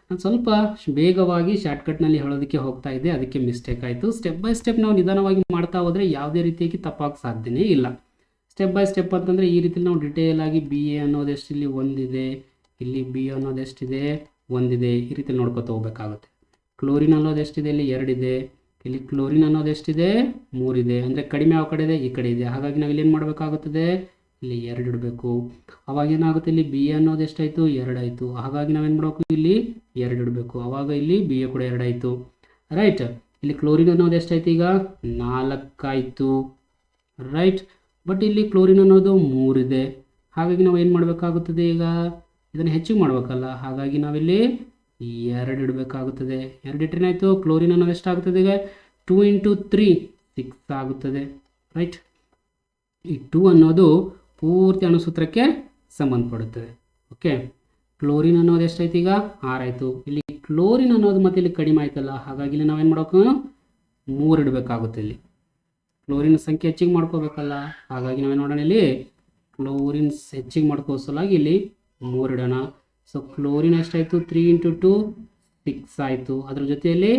A: ನಾನು ಸ್ವಲ್ಪ ಬೇಗವಾಗಿ ಶಾರ್ಟ್ಕಟ್ನಲ್ಲಿ ಹೇಳೋದಕ್ಕೆ ಹೋಗ್ತಾ ಇದ್ದೆ, ಅದಕ್ಕೆ ಮಿಸ್ಟೇಕ್ ಆಯಿತು. ಸ್ಟೆಪ್ ಬೈ ಸ್ಟೆಪ್ ನಾವು ನಿಧಾನವಾಗಿ ಮಾಡ್ತಾ ಹೋದರೆ ಯಾವುದೇ ರೀತಿಯಾಗಿ ತಪ್ಪಾಗಕ್ಕೆ ಸಾಧ್ಯನೇ ಇಲ್ಲ. ಸ್ಟೆಪ್ ಬೈ ಸ್ಟೆಪ್ ಅಂತಂದರೆ ಈ ರೀತಿ ನಾವು ಡಿಟೇಲ್ ಆಗಿ BA ಅನ್ನೋದು ಎಷ್ಟು ಇಲ್ಲಿ 1 ಇದೆ, ಇಲ್ಲಿ B ಅನ್ನೋದು ಎಷ್ಟಿದೆ? 1 ಇದೆ. ಈ ರೀತಿ ನೋಡ್ಕೊತ ಹೋಗ್ಬೇಕಾಗುತ್ತೆ. ಕ್ಲೋರಿನ್ ಅನ್ನೋದು ಎಷ್ಟಿದೆ? ಇಲ್ಲಿ 2 ಇದೆ. ಇಲ್ಲಿ ಕ್ಲೋರಿನ್ ಅನ್ನೋದು ಎಷ್ಟಿದೆ? 3 ಇದೆ. ಅಂದರೆ ಕಡಿಮೆ ಯಾವ ಕಡೆ ಇದೆ? ಈ ಕಡೆ ಇದೆ. ಹಾಗಾಗಿ ನಾವು ಇಲ್ಲಿ ಏನು ಮಾಡಬೇಕಾಗುತ್ತದೆ? ಇಲ್ಲಿ 2 ಇಡಬೇಕು. ಅವಾಗ ಏನಾಗುತ್ತೆ? ಇಲ್ಲಿ BA ಅನ್ನೋದು ಎಷ್ಟಾಯಿತು? 2 ಆಯಿತು. ಹಾಗಾಗಿ ನಾವೇನು ಮಾಡಬೇಕು? ಇಲ್ಲಿ 2 ಇಡಬೇಕು. ಅವಾಗ ಇಲ್ಲಿ BA ಕೂಡ 2 ಆಯಿತು, ರೈಟ್. ಇಲ್ಲಿ ಕ್ಲೋರಿನ್ ಅನ್ನೋದು ಎಷ್ಟಾಯಿತು? ಈಗ 4 ಆಯಿತು, ರೈಟ್. ಬಟ್ ಇಲ್ಲಿ ಕ್ಲೋರಿನ್ ಅನ್ನೋದು 3 ಇದೆ. ಹಾಗಾಗಿ ನಾವು ಏನು ಮಾಡಬೇಕಾಗುತ್ತದೆ? ಈಗ ಇದನ್ನು ಹೆಚ್ಚಿಗೆ ಮಾಡಬೇಕಲ್ಲ, ಹಾಗಾಗಿ ನಾವಿಲ್ಲಿ 2 ಇಡಬೇಕಾಗುತ್ತದೆ. 2 ಇಟ್ಟರೇನಾಯಿತು? ಕ್ಲೋರಿನ್ ಅನ್ನೋದು ಎಷ್ಟಾಗುತ್ತದೆ? ಈಗ 2 × 3 6 ಆಗುತ್ತದೆ, ರೈಟ್. ಈ 2 ಅನ್ನೋದು ಪೂರ್ತಿ ಅಣುಸೂತ್ರಕ್ಕೆ ಸಂಬಂಧಪಡುತ್ತದೆ. ಓಕೆ, ಕ್ಲೋರಿನ್ ಅನ್ನೋದು ಎಷ್ಟಾಯ್ತು? ಈಗ 6 ಆಯಿತು. ಇಲ್ಲಿ ಕ್ಲೋರಿನ್ ಅನ್ನೋದು ಮತ್ತೆ ಇಲ್ಲಿ ಕಡಿಮೆ ಆಯ್ತಲ್ಲ, ಹಾಗಾಗಿ ಇಲ್ಲಿ ನಾವೇನು ಮಾಡಬೇಕು? 3 ಇಡಬೇಕಾಗುತ್ತೆ. ಇಲ್ಲಿ ಕ್ಲೋರಿನ್ ಸಂಖ್ಯೆ ಹೆಚ್ಚಿಗೆ ಮಾಡ್ಕೋಬೇಕಲ್ಲ, ಹಾಗಾಗಿ ನಾವೇನು ಮಾಡೋಣ? ಇಲ್ಲಿ ಕ್ಲೋರಿನ್ ಹೆಚ್ಚಿಗೆ ಮಾಡ್ಕೋ ಸಲುವಾಗಿ ಇಲ್ಲಿ 3 ಇಡೋಣ. ಸೊ ಕ್ಲೋರಿನ್ ಎಷ್ಟಾಯಿತು? 3 × 2 6 ಆಯಿತು. ಅದರ ಜೊತೆಯಲ್ಲಿ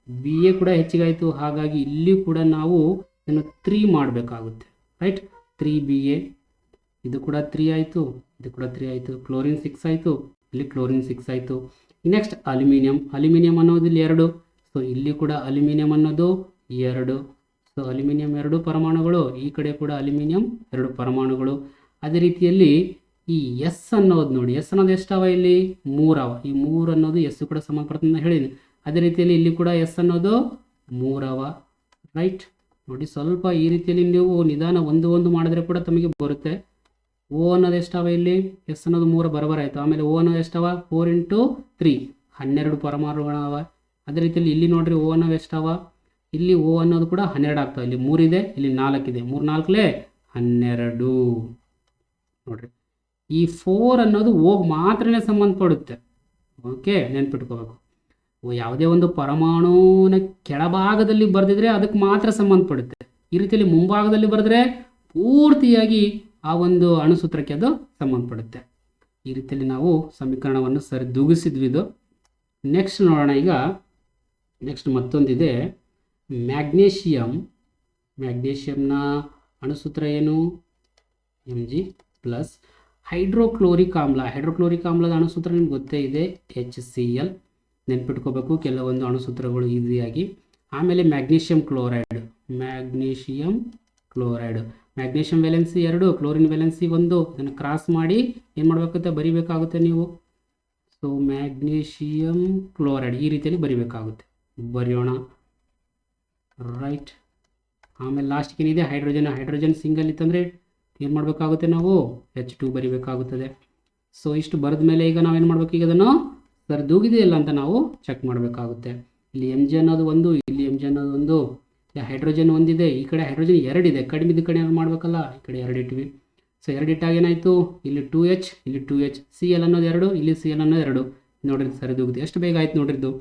A: BA ಕೂಡ ಹೆಚ್ಚಿಗಾಯಿತು, ಹಾಗಾಗಿ ಇಲ್ಲಿ ಕೂಡ ನಾವು ಇದನ್ನು 3 ಮಾಡಬೇಕಾಗುತ್ತೆ, ರೈಟ್. 3BA, ಇದು ಕೂಡ 3 ಆಯಿತು, ಇದು ಕೂಡ 3 ಆಯಿತು. ಕ್ಲೋರಿನ್ 6 ಆಯಿತು, ಇಲ್ಲಿ ಕ್ಲೋರಿನ್ 6 ಆಯಿತು. Next aluminium. ಅಲ್ಯೂಮಿನಿಯಂ ಅನ್ನೋದು ಇಲ್ಲಿ 2, ಸೊ ಇಲ್ಲಿ ಕೂಡ ಅಲ್ಯೂಮಿನಿಯಂ ಅನ್ನೋದು 2. ಸೊ ಅಲ್ಯೂಮಿನಿಯಂ 2 ಪರಮಾಣುಗಳು, ಈ ಕಡೆ ಕೂಡ ಅಲ್ಯೂಮಿನಿಯಂ 2 ಪರಮಾಣುಗಳು. ಅದೇ ರೀತಿಯಲ್ಲಿ ಈ S ಅನ್ನೋದು ನೋಡಿ, S ಅನ್ನೋದು ಎಷ್ಟವ? ಇಲ್ಲಿ 3 ಅವ. ಈ 3 ಅನ್ನೋದು S ಕೂಡ ಸಂಬಂಧಪಡ್ತದೆ ಅಂತ ಹೇಳಿದ್ದೀನಿ. ಅದೇ ರೀತಿಯಲ್ಲಿ ಇಲ್ಲಿ ಕೂಡ S ಅನ್ನೋದು 3 ಅವ, ರೈಟ್. ನೋಡಿ, ಸ್ವಲ್ಪ ಈ ರೀತಿಯಲ್ಲಿ ನೀವು ನಿಧಾನ ಒಂದು ಮಾಡಿದ್ರೆ ಕೂಡ ತಮಗೆ ಬರುತ್ತೆ. O ಅನ್ನೋದು ಎಷ್ಟವ? ಇಲ್ಲಿ S ಅನ್ನೋದು 3 ಬರೋಬರ ಆಯಿತು. ಆಮೇಲೆ O ಅನ್ನೋದು ಎಷ್ಟವ? 4 × 3 12 ಪರಮಾಣುಗಳವ. ಅದೇ ರೀತಿಯಲ್ಲಿ ಇಲ್ಲಿ ನೋಡ್ರಿ, O ಅನ್ನೋದು ಎಷ್ಟವ? ಇಲ್ಲಿ O ಅನ್ನೋದು ಕೂಡ 12 ಆಗ್ತವೆ. ಇಲ್ಲಿ 3 ಇದೆ, ಇಲ್ಲಿ 4 ಇದೆ. 3 4 12 ನೋಡ್ರಿ. ಈ 4 ಅನ್ನೋದು O ಮಾತ್ರನೇ ಸಂಬಂಧಪಡುತ್ತೆ. ಓಕೆ, ನೆನ್ಪಿಟ್ಕೋಬೇಕು. ಯಾವುದೇ ಒಂದು ಪರಮಾಣುವಿನ ಕೆಳಭಾಗದಲ್ಲಿ ಬರೆದಿದ್ರೆ ಅದಕ್ಕೆ ಮಾತ್ರ ಸಂಬಂಧಪಡುತ್ತೆ. ಈ ರೀತಿಯಲ್ಲಿ ಮುಂಭಾಗದಲ್ಲಿ ಬರೆದ್ರೆ ಪೂರ್ತಿಯಾಗಿ ಆ ಒಂದು ಅಣುಸೂತ್ರಕ್ಕೆ ಅದು ಸಂಬಂಧಪಡುತ್ತೆ. ಈ ರೀತಿಯಲ್ಲಿ ನಾವು ಸಮೀಕರಣವನ್ನು ಸರಿದೂಗಿಸಿದ್ವಿ. ಇದು ನೆಕ್ಸ್ಟ್ ನೋಡೋಣ. ಈಗ ನೆಕ್ಸ್ಟ್ ಮತ್ತೊಂದಿದೆ ಮ್ಯಾಗ್ನೇಷಿಯಂನ ಅಣುಸೂತ್ರ ಏನು? Mg ಪ್ಲಸ್ ಹೈಡ್ರೋಕ್ಲೋರಿಕ್ ಆಮ್ಲದ ಅಣುಸೂತ್ರ ನಿಮ್ಗೆ ಗೊತ್ತೇ ಇದೆ, HCl. ನೆನ್ಪಿಟ್ಕೋಬೇಕು ಕೆಲವೊಂದು ಅಣುಸೂತ್ರಗಳು ಈಸಿಯಾಗಿ. ಆಮೇಲೆ magnesium chloride, magnesium valency 2, chlorine valency 1. ಇದನ್ನು ಕ್ರಾಸ್ ಮಾಡಿ ಏನು ಮಾಡಬೇಕಾಗುತ್ತೆ? ಬರಿಬೇಕಾಗುತ್ತೆ ನೀವು. ಸೊ ಮ್ಯಾಗ್ನೀಷಿಯಂ ಕ್ಲೋರೈಡ್ ಈ ರೀತಿಯಲ್ಲಿ ಬರಿಬೇಕಾಗುತ್ತೆ. ಬರೆಯೋಣ, ರೈಟ್. ಆಮೇಲೆ ಲಾಸ್ಟ್ಗೆ ಏನಿದೆ? ಹೈಡ್ರೋಜನ್ ಸಿಂಗಲ್ ಇತ್ತಂದರೆ ಏನು ಮಾಡಬೇಕಾಗುತ್ತೆ? ನಾವು H2 ಬರಿಬೇಕಾಗುತ್ತದೆ. ಸೊ ಇಷ್ಟು ಬರೆದ ಮೇಲೆ ಈಗ ನಾವೇನು ಮಾಡಬೇಕು? ಈಗ ಅದನ್ನು ಸರಿದೂಗಿದೆಯಲ್ಲ ಅಂತ ನಾವು ಚೆಕ್ ಮಾಡಬೇಕಾಗುತ್ತೆ. ಇಲ್ಲಿ Mg ಅನ್ನೋದು 1, ಇಲ್ಲಿ Mg ಅನ್ನೋದು 1, ಹೈಡ್ರೋಜನ್ 1 ಇದೆ, ಈ ಕಡೆ ಹೈಡ್ರೋಜನ್ 2 ಇದೆ. ಕಡಿಮೆ ಇದ್ದ ಕಡೆ ಏನು ಮಾಡಬೇಕಲ್ಲ, ಈ ಕಡೆ 2 ಇಟ್ವಿ. ಸೊ 2 ಇಟ್ಟಾಗ ಏನಾಯಿತು? ಇಲ್ಲಿ 2H, ಇಲ್ಲಿ 2H, Cl ಅನ್ನೋದು 2, ಇಲ್ಲಿ Cl ಅನ್ನೋದು 2. ನೋಡ್ರಿ ಸರಿದೂಗಿದೆ. ಎಷ್ಟು ಬೇಗ ಆಯ್ತು ನೋಡ್ರಿದ್ದು.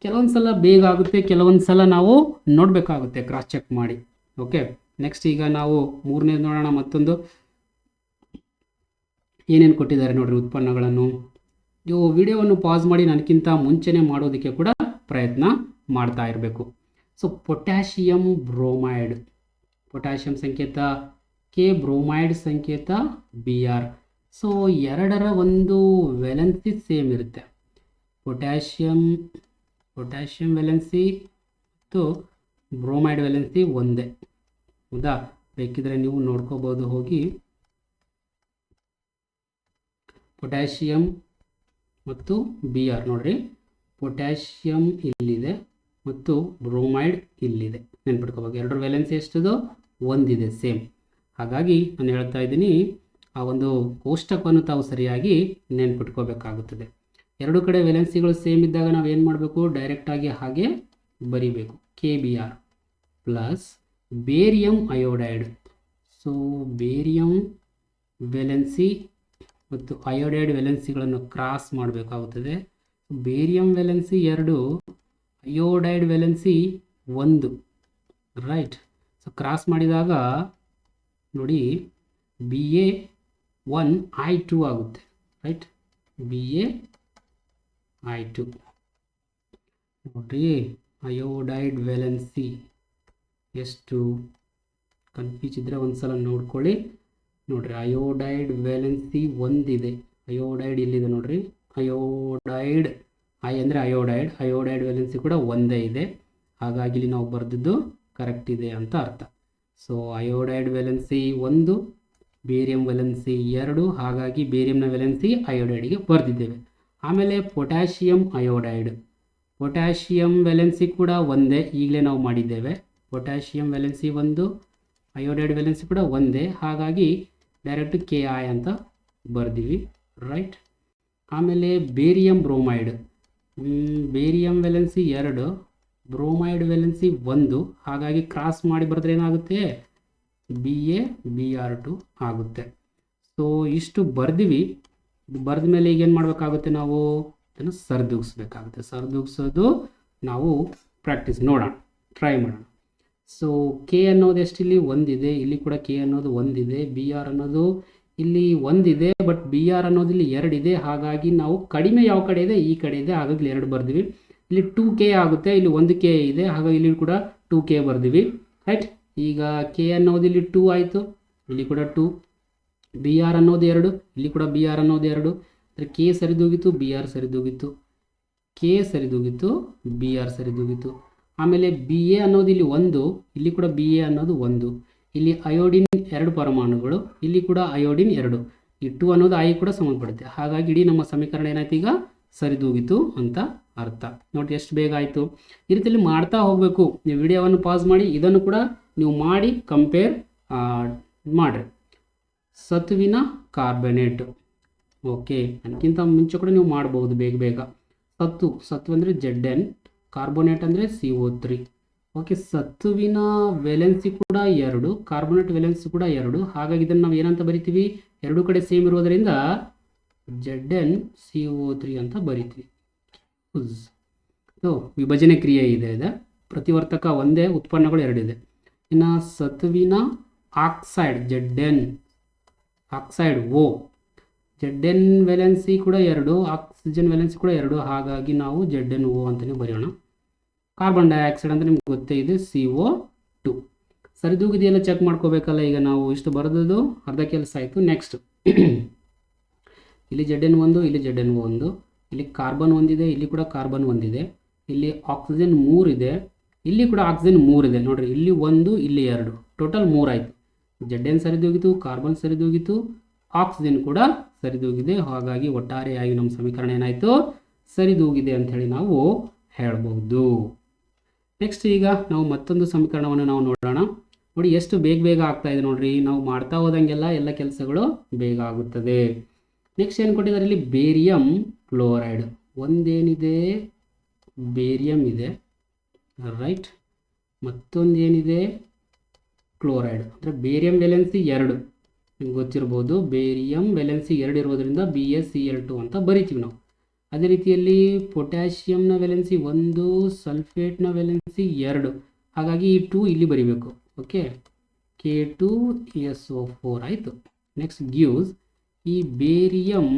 A: ಕೆಲವೊಂದು ಸಲ ಬೇಗ ಆಗುತ್ತೆ, ಕೆಲವೊಂದು ಸಲ ನಾವು ನೋಡಬೇಕಾಗುತ್ತೆ ಕ್ರಾಸ್ ಚೆಕ್ ಮಾಡಿ. ಓಕೆ, ನೆಕ್ಸ್ಟ್ ಈಗ ನಾವು ಮೂರನೇದು ನೋಡೋಣ. ಮತ್ತೊಂದು ಏನೇನು ಕೊಟ್ಟಿದ್ದಾರೆ ನೋಡ್ರಿ ಉತ್ಪನ್ನಗಳನ್ನು. ನೀವು ವಿಡಿಯೋವನ್ನು ಪಾಸ್ ಮಾಡಿ ನನಗಿಂತ ಮುಂಚೆನೇ ಮಾಡೋದಕ್ಕೆ ಕೂಡ ಪ್ರಯತ್ನ ಮಾಡ್ತಾ ಇರಬೇಕು. ಸೊ ಪೊಟ್ಯಾಷಿಯಂ ಬ್ರೋಮೈಡ್, ಪೊಟ್ಯಾಷಿಯಂ ಸಂಕೇತ K, ಬ್ರೋಮೈಡ್ ಸಂಕೇತ Br. ಸೊ ಎರಡರ ಒಂದು ವೆಲೆನ್ಸಿ ಸೇಮ್ ಇರುತ್ತೆ. ಪೊಟ್ಯಾಷಿಯಂ ವೆಲೆನ್ಸಿ ಮತ್ತು ಬ್ರೋಮೈಡ್ ವೆಲೆನ್ಸಿ ಒಂದೇ. ಹೌದಾ? ಬೇಕಿದ್ರೆ ನೀವು ನೋಡ್ಕೋಬೋದು ಹೋಗಿ. ಪೊಟ್ಯಾಷಿಯಂ ಮತ್ತು Br ನೋಡ್ರಿ, ಪೊಟ್ಯಾಷಿಯಂ ಇಲ್ಲಿದೆ ಮತ್ತು ಬ್ರೋಮೈಡ್ ಇಲ್ಲಿದೆ. ನೆನ್ಪಿಟ್ಕೋಬೇಕು. ಎರಡರ ವೆಲೆನ್ಸಿ ಎಷ್ಟಿದೆ? ಒಂದಿದೆ, ಸೇಮ್. ಹಾಗಾಗಿ ನಾನು ಹೇಳ್ತಾ ಇದ್ದೀನಿ, ಆ ಒಂದು ಕೋಷ್ಟಕವನ್ನು ತಾವು ಸರಿಯಾಗಿ ನೆನ್ಪಿಟ್ಕೋಬೇಕಾಗುತ್ತದೆ. ಎರಡು ಕಡೆ ವೆಲೆನ್ಸಿಗಳು ಸೇಮ್ ಇದ್ದಾಗ ನಾವು ಏನು ಮಾಡಬೇಕು? ಡೈರೆಕ್ಟಾಗಿ ಹಾಗೆ ಬರಿಬೇಕು. KBr plus barium iodide. So barium valency ಮತ್ತು ಅಯೋಡೈಡ್ ವೆಲೆನ್ಸಿಗಳನ್ನು ಕ್ರಾಸ್ ಮಾಡಬೇಕಾಗುತ್ತದೆ. Barium valency 2, iodide valency 1, right. So cross ಮಾಡಿದಾಗ ನೋಡಿ Ba1I2 ಆಗುತ್ತೆ, ರೈಟ್. Ba2 ನೋಡ್ರಿ. ಅಯೋಡೈಡ್ ವೆಲೆನ್ಸಿ ಎಷ್ಟು? ಕನ್ಫ್ಯೂಸ್ ಇದ್ದರೆ ಒಂದ್ಸಲ ನೋಡ್ಕೊಳ್ಳಿ. ನೋಡ್ರಿ, ಅಯೋಡೈಡ್ ವೆಲೆನ್ಸಿ 1 ಇದೆ. ಅಯೋಡೈಡ್ ಇಲ್ಲಿದೆ ನೋಡ್ರಿ. ಅಯೋಡೈಡ್, ಐ ಅಂದರೆ ಅಯೋಡೈಡ್ ವೆಲೆನ್ಸಿ ಕೂಡ ಒಂದೇ ಇದೆ. ಹಾಗಾಗಿ ಇಲ್ಲಿ ನಾವು ಬರೆದಿದ್ದು ಕರೆಕ್ಟ್ ಇದೆ ಅಂತ ಅರ್ಥ. So iodide valency 1, barium valency 2, ಹಾಗಾಗಿ ಬೇರಿಯಂನ ವೆಲೆನ್ಸಿ ಅಯೋಡೈಡ್ಗೆ ಬರೆದಿದ್ದೇವೆ. ಆಮೇಲೆ ಪೊಟ್ಯಾಷಿಯಂ ಅಯೋಡೈಡ್, ಪೊಟ್ಯಾಷಿಯಂ ವೆಲೆನ್ಸಿ ಕೂಡ ಒಂದೇ, ಈಗಲೇ ನಾವು ಮಾಡಿದ್ದೇವೆ. ಪೊಟ್ಯಾಷಿಯಂ ವೆಲೆನ್ಸಿ 1, ಅಯೋಡೈಡ್ ವೆಲೆನ್ಸಿ ಕೂಡ ಒಂದೇ, ಹಾಗಾಗಿ ಡೈರೆಕ್ಟ್ Ki ಅಂತ ಬರ್ದೀವಿ, ರೈಟ್. ಆಮೇಲೆ barium bromide, barium valency 2, bromide valency 1, ಹಾಗಾಗಿ ಕ್ರಾಸ್ ಮಾಡಿ ಬರೆದ್ರೆ ಏನಾಗುತ್ತೆ? Br2 ಆಗುತ್ತೆ. ಸೊ ಇಷ್ಟು ಬರ್ದಿವಿ. ಬರೆದ ಮೇಲೆ ಈಗ ಏನು ಮಾಡಬೇಕಾಗುತ್ತೆ? ನಾವು ಇದನ್ನು ಸರಿದೂಗಿಸ್ಬೇಕಾಗುತ್ತೆ. ಸರಿದೂಗಿಸೋದು ನಾವು ಪ್ರಾಕ್ಟೀಸ್ ನೋಡೋಣ, ಟ್ರೈ ಮಾಡೋಣ. ಸೊ K ಅನ್ನೋದು ಎಷ್ಟಿಲ್ಲಿ? 1 ಇದೆ, ಇಲ್ಲಿ ಕೂಡ K ಅನ್ನೋದು 1 ಇದೆ. Br ಅನ್ನೋದು ಇಲ್ಲಿ 1 ಇದೆ, ಬಟ್ Br ಅನ್ನೋದು ಇಲ್ಲಿ 2 ಇದೆ. ಹಾಗಾಗಿ ನಾವು ಕಡಿಮೆ ಯಾವ ಕಡೆ ಇದೆ? ಈ ಕಡೆ ಇದೆ, ಹಾಗಾಗಿ 2 ಬರ್ದಿವಿ. ಇಲ್ಲಿ 2K ಆಗುತ್ತೆ, ಇಲ್ಲಿ 1K ಇದೆ, ಹಾಗಾಗಿ ಇಲ್ಲಿ ಕೂಡ 2K ಬರ್ದಿವಿ, ರೈಟ್. ಈಗ K ಅನ್ನೋದು ಇಲ್ಲಿ 2 ಆಯಿತು, ಇಲ್ಲಿ ಕೂಡ 2. Br ಅನ್ನೋದು 2, ಇಲ್ಲಿ ಕೂಡ Br ಅನ್ನೋದು 2. ಅಂದರೆ K ಸರಿದೂಗಿತ್ತು, Br ಸರಿದೂಗಿತ್ತು, K ಸರಿದೂಗಿತ್ತು, Br ಸರಿದೂಗಿತ್ತು. ಆಮೇಲೆ Ba ಅನ್ನೋದು ಇಲ್ಲಿ 1, ಇಲ್ಲಿ ಕೂಡ Ba ಅನ್ನೋದು 1. ಇಲ್ಲಿ ಅಯೋಡಿನ್ 2 ಪರಮಾಣುಗಳು, ಇಲ್ಲಿ ಕೂಡ ಅಯೋಡಿನ್ 2. ಈ 2 ಅನ್ನೋದು I ಕೂಡ ಸಂಬಂಧಪಡುತ್ತೆ. ಹಾಗಾಗಿ ಇಡೀ ನಮ್ಮ ಸಮೀಕರಣ ಏನಾಯ್ತು? ಈಗ ಸರಿದೂಗಿತು ಅಂತ ಅರ್ಥ. ನೋಡಿ ಎಷ್ಟು ಬೇಗ ಆಯಿತು. ಈ ರೀತಿಯಲ್ಲಿ ಮಾಡ್ತಾ ಹೋಗಬೇಕು. ನೀವು ವಿಡಿಯೋವನ್ನು ಪಾಸ್ ಮಾಡಿ ಇದನ್ನು ಕೂಡ ನೀವು ಮಾಡಿ ಕಂಪೇರ್ ಮಾಡಿರಿ. ಸತುವಿನ ಕಾರ್ಬನೇಟ್, ಓಕೆ, ಅದಕ್ಕಿಂತ ಮುಂಚೆ ಕೂಡ ನೀವು ಮಾಡ್ಬೋದು ಬೇಗ. ಸತ್ತು ಅಂದರೆ Zn, ಕಾರ್ಬೋನೇಟ್ ಅಂದರೆ CO3. ಓಕೆ, ಸತುವಿನ ವೆಲೆನ್ಸಿ ಕೂಡ 2, ಕಾರ್ಬೋನೇಟ್ ವೆಲೆನ್ಸಿ ಕೂಡ 2. ಹಾಗಾಗಿ ಇದನ್ನು ನಾವು ಏನಂತ ಬರಿತೀವಿ? ಎರಡು ಕಡೆ ಸೇಮ್ ಇರೋದರಿಂದ ZnCO3 ಅಂತ ಬರಿತೀವಿ. ಸೊ ವಿಭಜನೆ ಕ್ರಿಯೆ ಇದೆ. ಪ್ರತಿವರ್ತಕ ಒಂದೇ, ಉತ್ಪನ್ನಗಳು ಎರಡಿದೆ. ಇನ್ನು ಸತುವಿನ oxide ZN oxide O, ZN valency ಕೂಡ 2, ಆಕ್ಸಿಜನ್ ವೇಲೆನ್ಸಿ ಕೂಡ 2, ಹಾಗಾಗಿ ನಾವು ZnO ಅಂತಲೇ ಬರೆಯೋಣ. ಕಾರ್ಬನ್ ಡೈಆಕ್ಸೈಡ್ ಅಂತ ನಿಮ್ಗೆ ಗೊತ್ತೇ ಇದೆ, CO2. ಸರಿದೂಗಿದೆಯಲ್ಲ ಚೆಕ್ ಮಾಡ್ಕೋಬೇಕಲ್ಲ. ಈಗ ನಾವು ಇಷ್ಟು ಬರೆದದ್ದು ಅರ್ಧ ಕೆಲಸ ಆಯಿತು. ನೆಕ್ಸ್ಟ್ ಇಲ್ಲಿ ZN1, ಇಲ್ಲಿ ZnO1, ಇಲ್ಲಿ ಕಾರ್ಬನ್ ಒಂದಿದೆ, ಇಲ್ಲಿ ಕೂಡ ಕಾರ್ಬನ್ ಒಂದಿದೆ, ಇಲ್ಲಿ ಆಕ್ಸಿಜನ್ 3 ಇದೆ, ಇಲ್ಲಿ ಕೂಡ ಆಕ್ಸಿಜನ್ 3 ಇದೆ. ನೋಡ್ರಿ, ಇಲ್ಲಿ 1, ಇಲ್ಲಿ 2, ಟೋಟಲ್ 3 ಆಯಿತು. ZN ಸರಿದೂಗಿತು, ಕಾರ್ಬನ್ ಸರಿದೂಗಿತು, ಆಕ್ಸಿಜನ್ ಕೂಡ ಸರಿದೂಗಿದೆ. ಹಾಗಾಗಿ ಒಟ್ಟಾರೆಯಾಗಿ ನಮ್ಮ ಸಮೀಕರಣ ಏನಾಯಿತು, ಸರಿದೂಗಿದೆ ಅಂಥೇಳಿ ನಾವು ಹೇಳ್ಬೋದು. ನೆಕ್ಸ್ಟ್ ಈಗ ನಾವು ಮತ್ತೊಂದು ಸಮೀಕರಣವನ್ನು ನಾವು ನೋಡೋಣ. ನೋಡಿ ಎಷ್ಟು ಬೇಗ ಆಗ್ತಾ ಇದೆ ನೋಡ್ರಿ. ನಾವು ಮಾಡ್ತಾ ಹೋದಂಗೆಲ್ಲ ಎಲ್ಲ ಕೆಲಸಗಳು ಬೇಗ ಆಗುತ್ತದೆ. ನೆಕ್ಸ್ಟ್ ಏನು ಕೊಟ್ಟಿದ್ದಾರೆ ಇಲ್ಲಿ, ಬೇರಿಯಂ ಕ್ಲೋರೈಡ್. ಒಂದೇನಿದೆ, ಬೇರಿಯಂ ಇದೆ, ರೈಟ್. ಮತ್ತೊಂದು ಏನಿದೆ, ಕ್ಲೋರೈಡ್. ಅಂದರೆ ಬೇರಿಯಂ ವೇಲೆನ್ಸಿ 2 ನಿಮ್ಗೆ ಗೊತ್ತಿರ್ಬೋದು. ಬೇರಿಯಂ ವೇಲೆನ್ಸಿ 2 ಇರೋದ್ರಿಂದ BaCl2 ಅಂತ ಬರಿತೀವಿ ನಾವು. ಅದೇ ರೀತಿಯಲ್ಲಿ ಪೊಟ್ಯಾಷಿಯಂನ ವೇಲೆನ್ಸಿ 1, ಸಲ್ಫೇಟ್ನ ವೇಲೆನ್ಸಿ 2, ಹಾಗಾಗಿ ಈ 2 ಇಲ್ಲಿ ಬರಿಬೇಕು. ಓಕೆ, K2SO4 ಆಯಿತು. ನೆಕ್ಸ್ಟ್ ಗಿವ್ಸ್ ಈ barium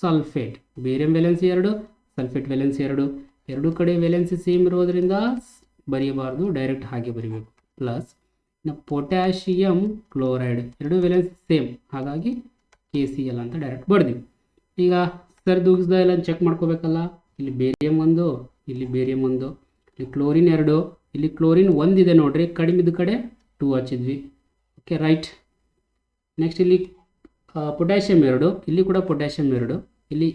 A: sulphate. Barium valency 2, sulphate valency 2, ಎರಡೂ ಕಡೆ ವೇಲೆನ್ಸಿ ಸೇಮ್ ಇರೋದ್ರಿಂದ ಬರೀಬಾರ್ದು, ಡೈರೆಕ್ಟ್ ಹಾಗೆ ಬರೀಬೇಕು. ಪ್ಲಸ್ ಪೊಟ್ಯಾಷಿಯಂ ಕ್ಲೋರೈಡ್, ಎರಡೂ ವೇಲೆನ್ಸಿ ಸೇಮ್, ಹಾಗಾಗಿ KCl ಅಂತ ಡೈರೆಕ್ಟ್ ಬರ್ತೀವಿ. ಈಗ ಸರಿದೂಗಿಸ್ದ ಎಲ್ಲ ಚೆಕ್ ಮಾಡ್ಕೋಬೇಕಲ್ಲ. ಇಲ್ಲಿ ಬೇರಿಯಂ 1, ಇಲ್ಲಿ ಬೇರಿಯಂ 1, ಇಲ್ಲಿ ಕ್ಲೋರಿನ್ 2, ಇಲ್ಲಿ ಕ್ಲೋರಿನ್ 1 ಇದೆ ನೋಡ್ರಿ, ಕಡಿಮೆದ ಕಡೆ 2 ಹಚ್ಚಿದ್ವಿ. Okay, right. ನೆಕ್ಸ್ಟ್ ಇಲ್ಲಿ ಪೊಟ್ಯಾಷಿಯಂ 2, ಇಲ್ಲಿ ಕೂಡ ಪೊಟ್ಯಾಷಿಯಂ 2, ಇಲ್ಲಿ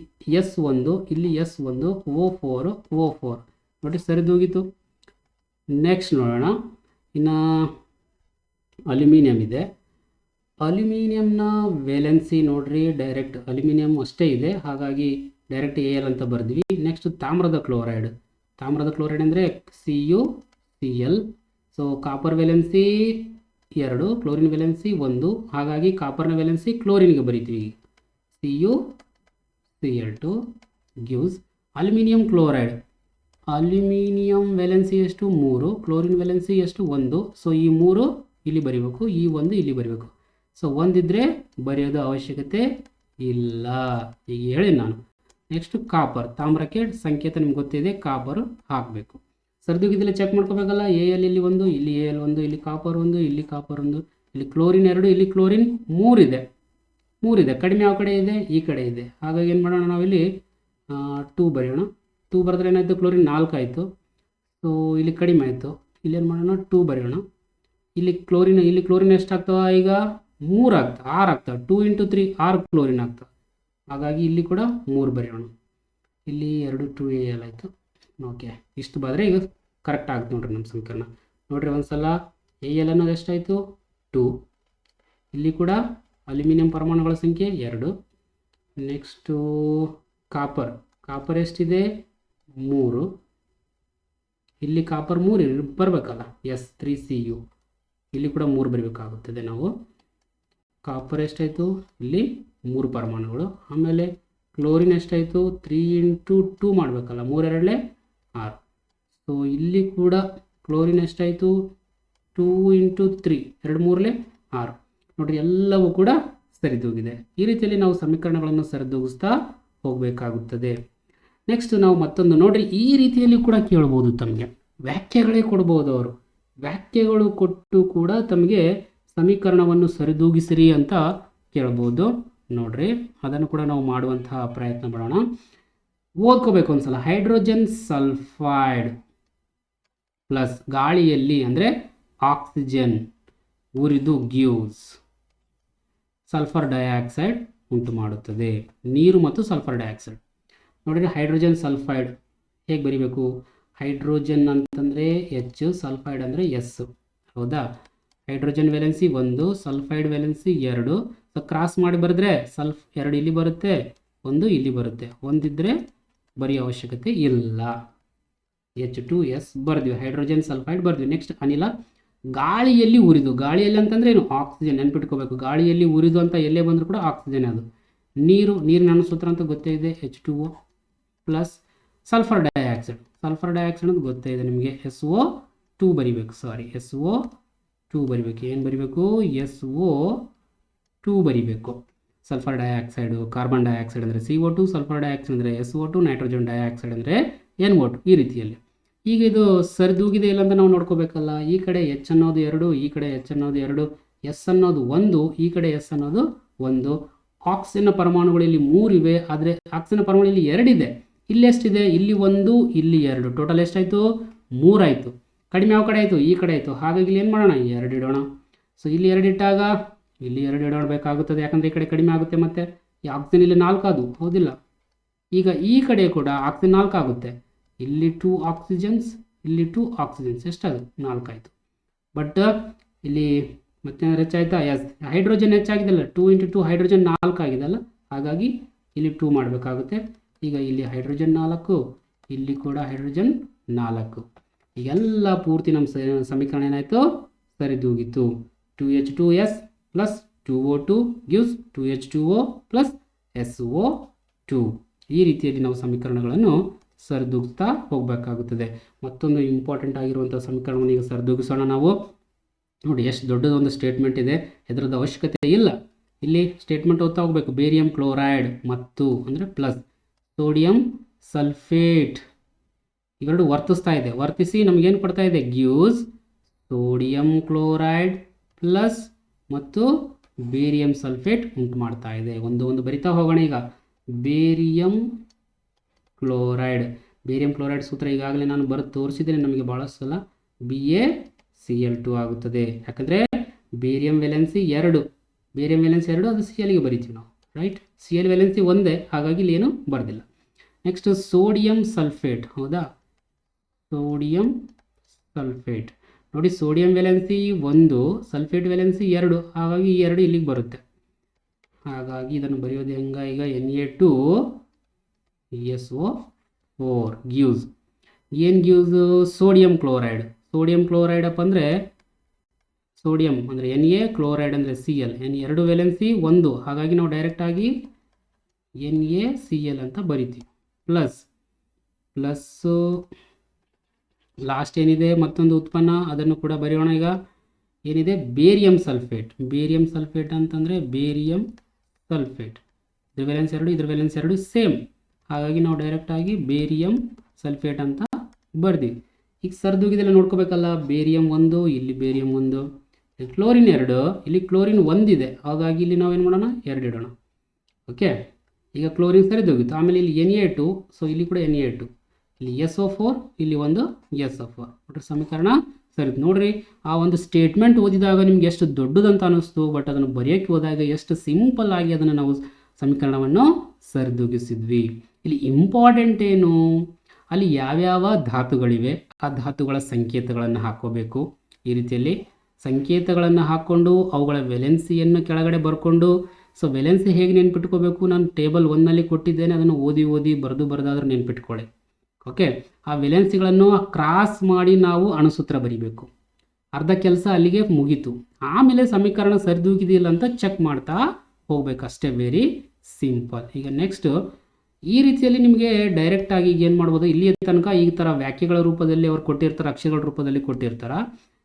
A: S1, ಇಲ್ಲಿ S1, O4 ನೋಡಿ ಸರಿದೂಗಿತು. ನೆಕ್ಸ್ಟ್ ನೋಡೋಣ. ಇನ್ನು ಅಲ್ಯೂಮಿನಿಯಂ ಇದೆ. ಅಲ್ಯೂಮಿನಿಯಂನ ವೇಲೆನ್ಸಿ ನೋಡ್ರಿ, ಡೈರೆಕ್ಟ್ ಅಲ್ಯೂಮಿನಿಯಂ ಅಷ್ಟೇ ಇದೆ, ಹಾಗಾಗಿ ಡೈರೆಕ್ಟ್ Al ಅಂತ ಬರ್ದ್ವಿ. ನೆಕ್ಸ್ಟ್ ತಾಮ್ರದ ಕ್ಲೋರೈಡ್. ತಾಮ್ರದ ಕ್ಲೋರೈಡ್ ಅಂದರೆ CuCl. So copper valency 2, chlorine valency 1, ಹಾಗಾಗಿ ಕಾಪರ್ನ ವೇಲೆನ್ಸಿ ಕ್ಲೋರಿನ್ಗೆ ಬರಿತೀವಿ. CuCl2 gives aluminium chloride. Aluminium valency ಎಷ್ಟು, 3, ಕ್ಲೋರಿನ್ ವೇಲೆನ್ಸಿ ಎಷ್ಟು, 1. ಸೊ ಈ 3 ಇಲ್ಲಿ ಬರೀಬೇಕು, ಈ 1 ಇಲ್ಲಿ ಬರೀಬೇಕು. ಸೊ ಒಂದಿದ್ರೆ ಬರೆಯೋದು ಅವಶ್ಯಕತೆ ಇಲ್ಲ, ಈಗ ಹೇಳಿ ನಾನು. Next copper. ತಾಮ್ರಕ್ಕೆ ಸಂಕೇತ ನಿಮ್ಗೆ ಗೊತ್ತಿದೆ, ಕಾಪರ್ ಹಾಕಬೇಕು. ಸರಿದೂಗಿದ್ದೆಲ್ಲ ಚೆಕ್ ಮಾಡ್ಕೋಬೇಕಲ್ಲ. Al ಇಲ್ಲಿ 1, ಇಲ್ಲಿ Al 1, ಇಲ್ಲಿ ಕಾಪರ್ 1, ಇಲ್ಲಿ ಕಾಪರ್ 1, ಇಲ್ಲಿ ಕ್ಲೋರಿನ್ 2, ಇಲ್ಲಿ ಕ್ಲೋರಿನ್ 3 ಇದೆ. ಕಡಿಮೆ ಯಾವ ಕಡೆ ಇದೆ, ಈ ಕಡೆ ಇದೆ. ಹಾಗಾಗಿ ಏನು ಮಾಡೋಣ, ನಾವಿಲ್ಲಿ 2 ಬರೆಯೋಣ. 2 ಬರೆದ್ರೆ ಏನಾಯಿತು, ಕ್ಲೋರಿನ್ 4 ಆಯಿತು. ಸೊ ಇಲ್ಲಿ ಕಡಿಮೆ ಆಯಿತು. ಇಲ್ಲಿ ಏನು ಮಾಡೋಣ, 2 ಬರೆಯೋಣ. ಇಲ್ಲಿ ಕ್ಲೋರಿನ್ ಎಷ್ಟಾಗ್ತವ, ಈಗ 3 ಆಗ್ತವೆ, 6 ಆಗ್ತವೆ. 2 × 3 6 ಕ್ಲೋರಿನ್ ಆಗ್ತವೆ. ಹಾಗಾಗಿ ಇಲ್ಲಿ ಕೂಡ 3 ಬರೆಯೋಣ. ಇಲ್ಲಿ 2 2Al ಆಯಿತು. ಓಕೆ, ಇಷ್ಟು ಬರೆದ್ರೆ ಈಗ ಕರೆಕ್ಟ್ ಆಗುತ್ತೆ ನೋಡ್ರಿ ನಮ್ಮ ಸಮೀಕರಣ. ನೋಡ್ರಿ ಒಂದ್ಸಲ Al ಅನ್ನೋದು ಎಷ್ಟಾಯಿತು, 2. ಇಲ್ಲಿ ಕೂಡ ಅಲ್ಯೂಮಿನಿಯಂ ಪರಮಾಣುಗಳ ಸಂಖ್ಯೆ 2. ನೆಕ್ಸ್ಟು ಕಾಪರ್ ಎಷ್ಟಿದೆ, 3. ಇಲ್ಲಿ ಕಾಪರ್ 3 ಬರಬೇಕಲ್ಲ, S3Cu. ಇಲ್ಲಿ ಕೂಡ 3 ಬರಬೇಕಾಗುತ್ತದೆ ನಾವು. ಕಾಪರ್ ಎಷ್ಟಾಯಿತು, ಇಲ್ಲಿ 3 ಪರಮಾಣುಗಳು. ಆಮೇಲೆ ಕ್ಲೋರಿನ್ ಎಷ್ಟಾಯಿತು, 3 × 2 ಮಾಡಬೇಕಲ್ಲ, 3 2 6. ಸೊ ಇಲ್ಲಿ ಕೂಡ ಕ್ಲೋರಿನ್ ಎಷ್ಟಾಯಿತು, 2 × 3, 2 3 6. ನೋಡಿರಿ, ಎಲ್ಲವೂ ಕೂಡ ಸರಿದೂಗಿದೆ. ಈ ರೀತಿಯಲ್ಲಿ ನಾವು ಸಮೀಕರಣಗಳನ್ನು ಸರಿದೂಗಿಸ್ತಾ ಹೋಗಬೇಕಾಗುತ್ತದೆ. ನೆಕ್ಸ್ಟ್ ನಾವು ಮತ್ತೊಂದು ನೋಡ್ರಿ, ಈ ರೀತಿಯಲ್ಲಿ ಕೂಡ ಕೇಳ್ಬೋದು, ತಮಗೆ ವ್ಯಾಖ್ಯೆಗಳೇ ಕೊಡ್ಬೋದು. ಅವರು ವ್ಯಾಖ್ಯೆಗಳು ಕೊಟ್ಟು ಕೂಡ ತಮಗೆ ಸಮೀಕರಣವನ್ನು ಸರಿದೂಗಿಸಿರಿ ಅಂತ ಕೇಳ್ಬೋದು. ನೋಡ್ರಿ, ಅದನ್ನು ಕೂಡ ನಾವು ಮಾಡುವಂತಹ ಪ್ರಯತ್ನ ಮಾಡೋಣ. ಓದ್ಕೋಬೇಕು ಒಂದ್ಸಲ. ಹೈಡ್ರೋಜನ್ ಸಲ್ಫೈಡ್ ಪ್ಲಸ್ ಗಾಳಿಯಲ್ಲಿ ಅಂದರೆ ಆಕ್ಸಿಜನ್ ಉರಿದು ಗಿವ್ಸ್ ಸಲ್ಫರ್ ಡೈಆಕ್ಸೈಡ್ ಉಂಟು ಮಾಡುತ್ತದೆ. ನೀರು ಮತ್ತು ಸಲ್ಫರ್ ಡೈಆಕ್ಸೈಡ್. ನೋಡಿರಿ, ಹೈಡ್ರೋಜನ್ ಸಲ್ಫೈಡ್ ಹೇಗೆ ಬರಿಬೇಕು, ಹೈಡ್ರೋಜನ್ ಅಂತಂದರೆ H, ಸಲ್ಫೈಡ್ ಅಂದರೆ S. ಹೌದಾ? Hydrogen valency 1, sulphide valency 2. So cross ಮಾಡಿ ಬರೆದ್ರೆ 2 ಇಲ್ಲಿ ಬರುತ್ತೆ, 1 ಇಲ್ಲಿ ಬರುತ್ತೆ. ಒಂದಿದ್ರೆ ಬರೆಯೋ ಅವಶ್ಯಕತೆ ಇಲ್ಲ. H2S ಬರ್ದ್ವಿ, ಹೈಡ್ರೋಜನ್ ಸಲ್ಫೈಡ್ ಬರ್ದ್ವಿ. ನೆಕ್ಸ್ಟ್ ಅನಿಲ. ಗಾಳಿಯಲ್ಲಿ ಉರಿದು, ಗಾಳಿಯಲ್ಲಿ ಅಂತಂದರೆ ಏನು, ಆಕ್ಸಿಜನ್. ನೆನ್ಪಿಟ್ಕೋಬೇಕು, ಗಾಳಿಯಲ್ಲಿ ಉರಿದು ಅಂತ ಎಲ್ಲೇ ಬಂದರೂ ಕೂಡ ಆಕ್ಸಿಜನ್ ಅದು. ನೀರಿನ ಅಣುಸೂತ್ರ ಅಂತ ಗೊತ್ತೇ ಇದೆ, H2O ಪ್ಲಸ್ ಸಲ್ಫರ್ ಡೈಆಕ್ಸೈಡ್ ಅಂತ ಗೊತ್ತೇ ಇದೆ ನಿಮಗೆ, SO2 ಬರಿಬೇಕು, SO2 ಬರಿಬೇಕು. ಏನು ಬರಿಬೇಕು? SO2 ಬರಿಬೇಕು. ಸಲ್ಫರ್ ಡೈಆಕ್ಸೈಡು, ಕಾರ್ಬನ್ ಡೈಆಕ್ಸೈಡ್ ಅಂದರೆ CO2, ಸಲ್ಫರ್ ಡೈಆಕ್ಸೈಡ್ ಅಂದರೆ SO2, ನೈಟ್ರೋಜನ್ ಡೈಆಕ್ಸೈಡ್ ಅಂದರೆ NO2. ಈ ರೀತಿಯಲ್ಲಿ. ಈಗ ಇದು ಸರಿದೂಗಿದೆ ಇಲ್ಲ ಅಂತ ನಾವು ನೋಡ್ಕೋಬೇಕಲ್ಲ. ಈ ಕಡೆ H ಅನ್ನೋದು 2, ಈ ಕಡೆ H ಅನ್ನೋದು 2, S ಅನ್ನೋದು 1, ಈ ಕಡೆ S ಅನ್ನೋದು 1. ಆಕ್ಸಿಜನ್ ಪರಮಾಣುಗಳು ಇಲ್ಲಿ 3 ಇವೆ, ಆದರೆ ಆಕ್ಸಿಜನ್ ಪರಮಾಣು ಇಲ್ಲಿ 2 ಇದೆ. ಇಲ್ಲಿ ಎಷ್ಟಿದೆ? ಇಲ್ಲಿ 1, ಇಲ್ಲಿ 2, ಟೋಟಲ್ ಎಷ್ಟಾಯಿತು? 3 ಆಯಿತು. ಕಡಿಮೆ ಯಾವ ಕಡೆ ಆಯಿತು? ಈ ಕಡೆ ಆಯಿತು. ಹಾಗಾಗಿ ಇಲ್ಲಿ ಏನು ಮಾಡೋಣ? 2 ಇಡೋಣ. ಸೊ ಇಲ್ಲಿ 2 ಇಟ್ಟಾಗ ಇಲ್ಲಿ 2 ಇಡಬೇಕಾಗುತ್ತದೆ, ಯಾಕಂದರೆ ಈ ಕಡೆ ಕಡಿಮೆ ಆಗುತ್ತೆ. ಮತ್ತು ಈ ಆಕ್ಸಿಜನ್ ಇಲ್ಲಿ 4 ಅದು, ಹೌದಿಲ್ಲ? ಈಗ ಈ ಕಡೆ ಕೂಡ ಆಕ್ಸಿಜನ್ 4 ಆಗುತ್ತೆ. ಇಲ್ಲಿ 2 ಆಕ್ಸಿಜನ್ಸ್, ಇಲ್ಲಿ 2 ಆಕ್ಸಿಜನ್ಸ್, ಎಷ್ಟದು? 4 ಆಯಿತು. ಬಟ್ ಇಲ್ಲಿ ಮತ್ತೇನಾದ್ರು ಹೆಚ್ಚಾಯ್ತಾ? ಎಸ್, ಹೈಡ್ರೋಜನ್ ಹೆಚ್ಚಾಗಿದೆಲ್ಲ, 2 × 2 ಹೈಡ್ರೋಜನ್ 4 ಆಗಿದೆಲ್ಲ, ಹಾಗಾಗಿ ಇಲ್ಲಿ 2 ಮಾಡಬೇಕಾಗುತ್ತೆ. ಈಗ ಇಲ್ಲಿ ಹೈಡ್ರೋಜನ್ 4, ಇಲ್ಲಿ ಕೂಡ ಹೈಡ್ರೋಜನ್ 4. ಈಗೆಲ್ಲ ಪೂರ್ತಿ ನಮ್ಮ ಸಮೀಕರಣ ಏನಾಯಿತು? ಸರಿದೂಗಿತು. 2H2S plus 2O2 gives 2H2O plus SO2. ಈ ರೀತಿಯಲ್ಲಿ ನಾವು ಸಮೀಕರಣಗಳನ್ನು ಸರಿದೂಗಿಸ್ತಾ ಹೋಗಬೇಕಾಗುತ್ತದೆ. ಮತ್ತೊಂದು ಇಂಪಾರ್ಟೆಂಟ್ ಆಗಿರುವಂಥ ಸಮೀಕರಣವನ್ನು ಈಗ ಸರಿದೂಗಿಸೋಣ ನಾವು. ನೋಡಿ ಎಷ್ಟು ದೊಡ್ಡದೊಂದು ಸ್ಟೇಟ್ಮೆಂಟ್ ಇದೆ, ಇದರದ ಅವಶ್ಯಕತೆ ಇಲ್ಲ. ಇಲ್ಲಿ ಸ್ಟೇಟ್ಮೆಂಟ್ ಓದ್ತಾ ಹೋಗಬೇಕು. ಬೇರಿಯಂ ಕ್ಲೋರೈಡ್ ಮತ್ತು ಅಂದರೆ ಪ್ಲಸ್ ಸೋಡಿಯಂ ಸಲ್ಫೇಟ್ ಇವೆರಡು ವರ್ತಿಸ್ತಾ ಇದೆ. ವರ್ತಿಸಿ ನಮಗೇನು ಕೊಡ್ತಾ ಇದೆ? ಗ್ಯೂಸ್ ಸೋಡಿಯಂ ಕ್ಲೋರೈಡ್ ಪ್ಲಸ್ ಮತ್ತು ಬೇರಿಯಂ ಸಲ್ಫೇಟ್ ಉಂಟು ಮಾಡ್ತಾ ಇದೆ. ಒಂದು ಬರಿತಾ ಹೋಗೋಣ. ಈಗ ಬೇರಿಯಂ ಕ್ಲೋರೈಡ್ ಸೂತ್ರ ಈಗಾಗಲೇ ನಾನು ಬರೆದು ತೋರಿಸಿದ್ದೇನೆ ನಮಗೆ ಭಾಳ ಸಲ. BaCl2 ಆಗುತ್ತದೆ. ಯಾಕಂದರೆ ಬೇರಿಯಂ ವೇಲೆನ್ಸಿ 2, ಅದು Clಗೆ ಬರಿತೀವಿ ನಾವು, ರೈಟ್? Cl ವೇಲೆನ್ಸಿ ಒಂದೇ, ಹಾಗಾಗಿ ಇಲ್ಲಿ ಏನು ಬರೆದಿಲ್ಲ. ನೆಕ್ಸ್ಟ್ ಸೋಡಿಯಂ ಸಲ್ಫೇಟ್, ಹೌದಾ? ಸೋಡಿಯಂ ಸಲ್ಫೇಟ್ ನೋಡಿ, ಸೋಡಿಯಂ ವೇಲೆನ್ಸಿ 1, ಸಲ್ಫೇಟ್ ವೇಲೆನ್ಸಿ 2, ಹಾಗಾಗಿ ಈ 2 ಇಲ್ಲಿಗೆ ಬರುತ್ತೆ. ಹಾಗಾಗಿ ಇದನ್ನು ಬರೆಯೋದು ಹೆಂಗ? ಈಗ Na2SO4 ಗ್ಯೂಸ್. ಏನು ಗ್ಯೂಸ್? ಸೋಡಿಯಂ ಕ್ಲೋರೈಡ್ ಅಪ್ಪ ಅಂದರೆ ಸೋಡಿಯಂ ಅಂದರೆ Na, ಕ್ಲೋರೈಡ್ ಅಂದರೆ Cl. N2 ವೇಲೆನ್ಸಿ 1, ಹಾಗಾಗಿ ನಾವು ಡೈರೆಕ್ಟಾಗಿ NaCl ಅಂತ ಬರಿತೀವಿ. ಪ್ಲಸ್ ಲಾಸ್ಟ್ ಏನಿದೆ ಮತ್ತೊಂದು ಉತ್ಪನ್ನ, ಅದನ್ನು ಕೂಡ ಬರೆಯೋಣ. ಈಗ ಏನಿದೆ? ಬೇರಿಯಂ ಸಲ್ಫೇಟ್ ಅಂತಂದರೆ ಬೇರಿಯಂ ಸಲ್ಫೇಟ್, ಇದ್ರ ವೇಲೆನ್ಸ್ 2, ಇದ್ರ ವೇಲೆನ್ಸ್ 2 ಸೇಮ್, ಹಾಗಾಗಿ ನಾವು ಡೈರೆಕ್ಟಾಗಿ ಬೇರಿಯಂ ಸಲ್ಫೇಟ್ ಅಂತ ಬರ್ದೀವಿ. ಈಗ ಸರಿದೂಗಿದೆಲ್ಲ ನೋಡ್ಕೋಬೇಕಲ್ಲ. ಬೇರಿಯಂ 1, ಇಲ್ಲಿ ಬೇರಿಯಂ 1, ಕ್ಲೋರಿನ್ 2, ಇಲ್ಲಿ ಕ್ಲೋರಿನ್ 1 ಇದೆ, ಹಾಗಾಗಿ ಇಲ್ಲಿ ನಾವೇನು ಮಾಡೋಣ? 2 ಇಡೋಣ. ಓಕೆ, ಈಗ ಕ್ಲೋರಿನ್ ಸರಿದೂಗಿತ್ತು. ಆಮೇಲೆ ಇಲ್ಲಿ Na2, ಸೊ ಇಲ್ಲಿ ಕೂಡ Na2, ಇಲ್ಲಿ SO4, ಇಲ್ಲಿ ಒಂದು SO4. ನೋಡ್ರಿ ಸಮೀಕರಣ ಸರಿ. ನೋಡ್ರಿ ಆ ಒಂದು ಸ್ಟೇಟ್ಮೆಂಟ್ ಓದಿದಾಗ ನಿಮ್ಗೆ ಎಷ್ಟು ದೊಡ್ಡದಂತ ಅನ್ನಿಸ್ತು, ಬಟ್ ಅದನ್ನು ಬರೆಯೋಕ್ಕೆ ಹೋದಾಗ ಎಷ್ಟು ಸಿಂಪಲ್ ಆಗಿ ಅದನ್ನು ನಾವು ಸಮೀಕರಣವನ್ನು ಸರಿದೂಗಿಸಿದ್ವಿ. ಇಲ್ಲಿ ಇಂಪಾರ್ಟೆಂಟ್ ಏನು? ಅಲ್ಲಿ ಯಾವ್ಯಾವ ಧಾತುಗಳಿವೆ ಆ ಧಾತುಗಳ ಸಂಕೇತಗಳನ್ನು ಹಾಕೋಬೇಕು. ಈ ರೀತಿಯಲ್ಲಿ ಸಂಕೇತಗಳನ್ನು ಹಾಕ್ಕೊಂಡು ಅವುಗಳ ವೆಲೆನ್ಸಿಯನ್ನು ಕೆಳಗಡೆ ಬರ್ಕೊಂಡು, ಸೊ ವೆಲೆನ್ಸಿ ಹೇಗೆ ನೆನ್ಪಿಟ್ಕೋಬೇಕು? ನಾನು ಟೇಬಲ್ 1ನಲ್ಲಿ ಕೊಟ್ಟಿದ್ದೇನೆ, ಅದನ್ನು ಓದಿ ಬರೆದಾದ್ರೂ ನೆನ್ಪಿಟ್ಕೊಳ್ಳಿ. ಓಕೆ, ಆ ವೆಲೆನ್ಸಿಗಳನ್ನು ಕ್ರಾಸ್ ಮಾಡಿ ನಾವು ಅಣುಸೂತ್ರ ಬರಿಬೇಕು. ಅರ್ಧ ಕೆಲಸ ಅಲ್ಲಿಗೆ ಮುಗೀತು. ಆಮೇಲೆ ಸಮೀಕರಣ ಸರಿದೂಗಿದೆಯಿಲ್ಲ ಅಂತ ಚೆಕ್ ಮಾಡ್ತಾ ಹೋಗ್ಬೇಕು ಅಷ್ಟೇ. Very simple. ಈಗ ನೆಕ್ಸ್ಟ್ ಈ ರೀತಿಯಲ್ಲಿ ನಿಮಗೆ ಡೈರೆಕ್ಟಾಗಿ ಈಗ ಏನು ಮಾಡ್ಬೋದು? ಇಲ್ಲಿಯ ತನಕ ಈ ಥರ ವ್ಯಾಖ್ಯೆಗಳ ರೂಪದಲ್ಲಿ ಅವ್ರು ಕೊಟ್ಟಿರ್ತಾರೆ, ಅಕ್ಷರಗಳ ರೂಪದಲ್ಲಿ ಕೊಟ್ಟಿರ್ತಾರೆ.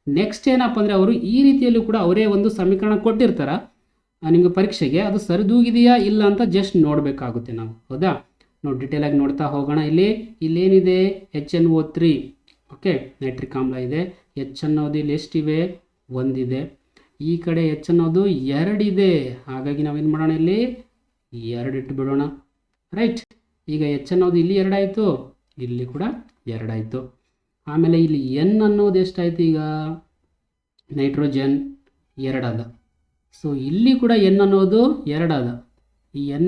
A: ನೆಕ್ಸ್ಟ್ ಏನಪ್ಪ ಅಂದರೆ ಅವರು ಈ ರೀತಿಯಲ್ಲೂ ಕೂಡ ಅವರೇ ಒಂದು ಸಮೀಕರಣ ಕೊಟ್ಟಿರ್ತಾರೆ ನಿಮಗೆ ಪರೀಕ್ಷೆಗೆ. ಅದು ಸರಿದೂಗಿದೆಯಾ ಇಲ್ಲ ಅಂತ ಜಸ್ಟ್ ನೋಡಬೇಕಾಗುತ್ತೆ ನಾವು, ಹೌದಾ? ನೋಡಿ ಡಿಟೇಲಾಗಿ ನೋಡ್ತಾ ಹೋಗೋಣ. ಇಲ್ಲೇನಿದೆ? HNO3, ಓಕೆ, ನೈಟ್ರಿಕ್ ಆಮ್ಲ ಇದೆ. H ಅನ್ನೋದು ಇಲ್ಲಿ ಎಷ್ಟಿವೆ? 1 ಇದೆ. ಈ ಕಡೆ H ಅನ್ನೋದು 2 ಇದೆ, ಹಾಗಾಗಿ ನಾವೇನು ಮಾಡೋಣ? ಇಲ್ಲಿ 2 ಇಟ್ಟು ಬಿಡೋಣ, ರೈಟ್? ಈಗ H ಅನ್ನೋದು ಇಲ್ಲಿ 2 ಆಯಿತು, ಇಲ್ಲಿ ಕೂಡ 2 ಆಯಿತು. ಆಮೇಲೆ ಇಲ್ಲಿ N ಅನ್ನೋದು ಎಷ್ಟಾಯಿತು? ಈಗ ನೈಟ್ರೋಜನ್ 2 ಅದ, ಸೊ ಇಲ್ಲಿ ಕೂಡ N ಅನ್ನೋದು 2 ಅದ. ಈ N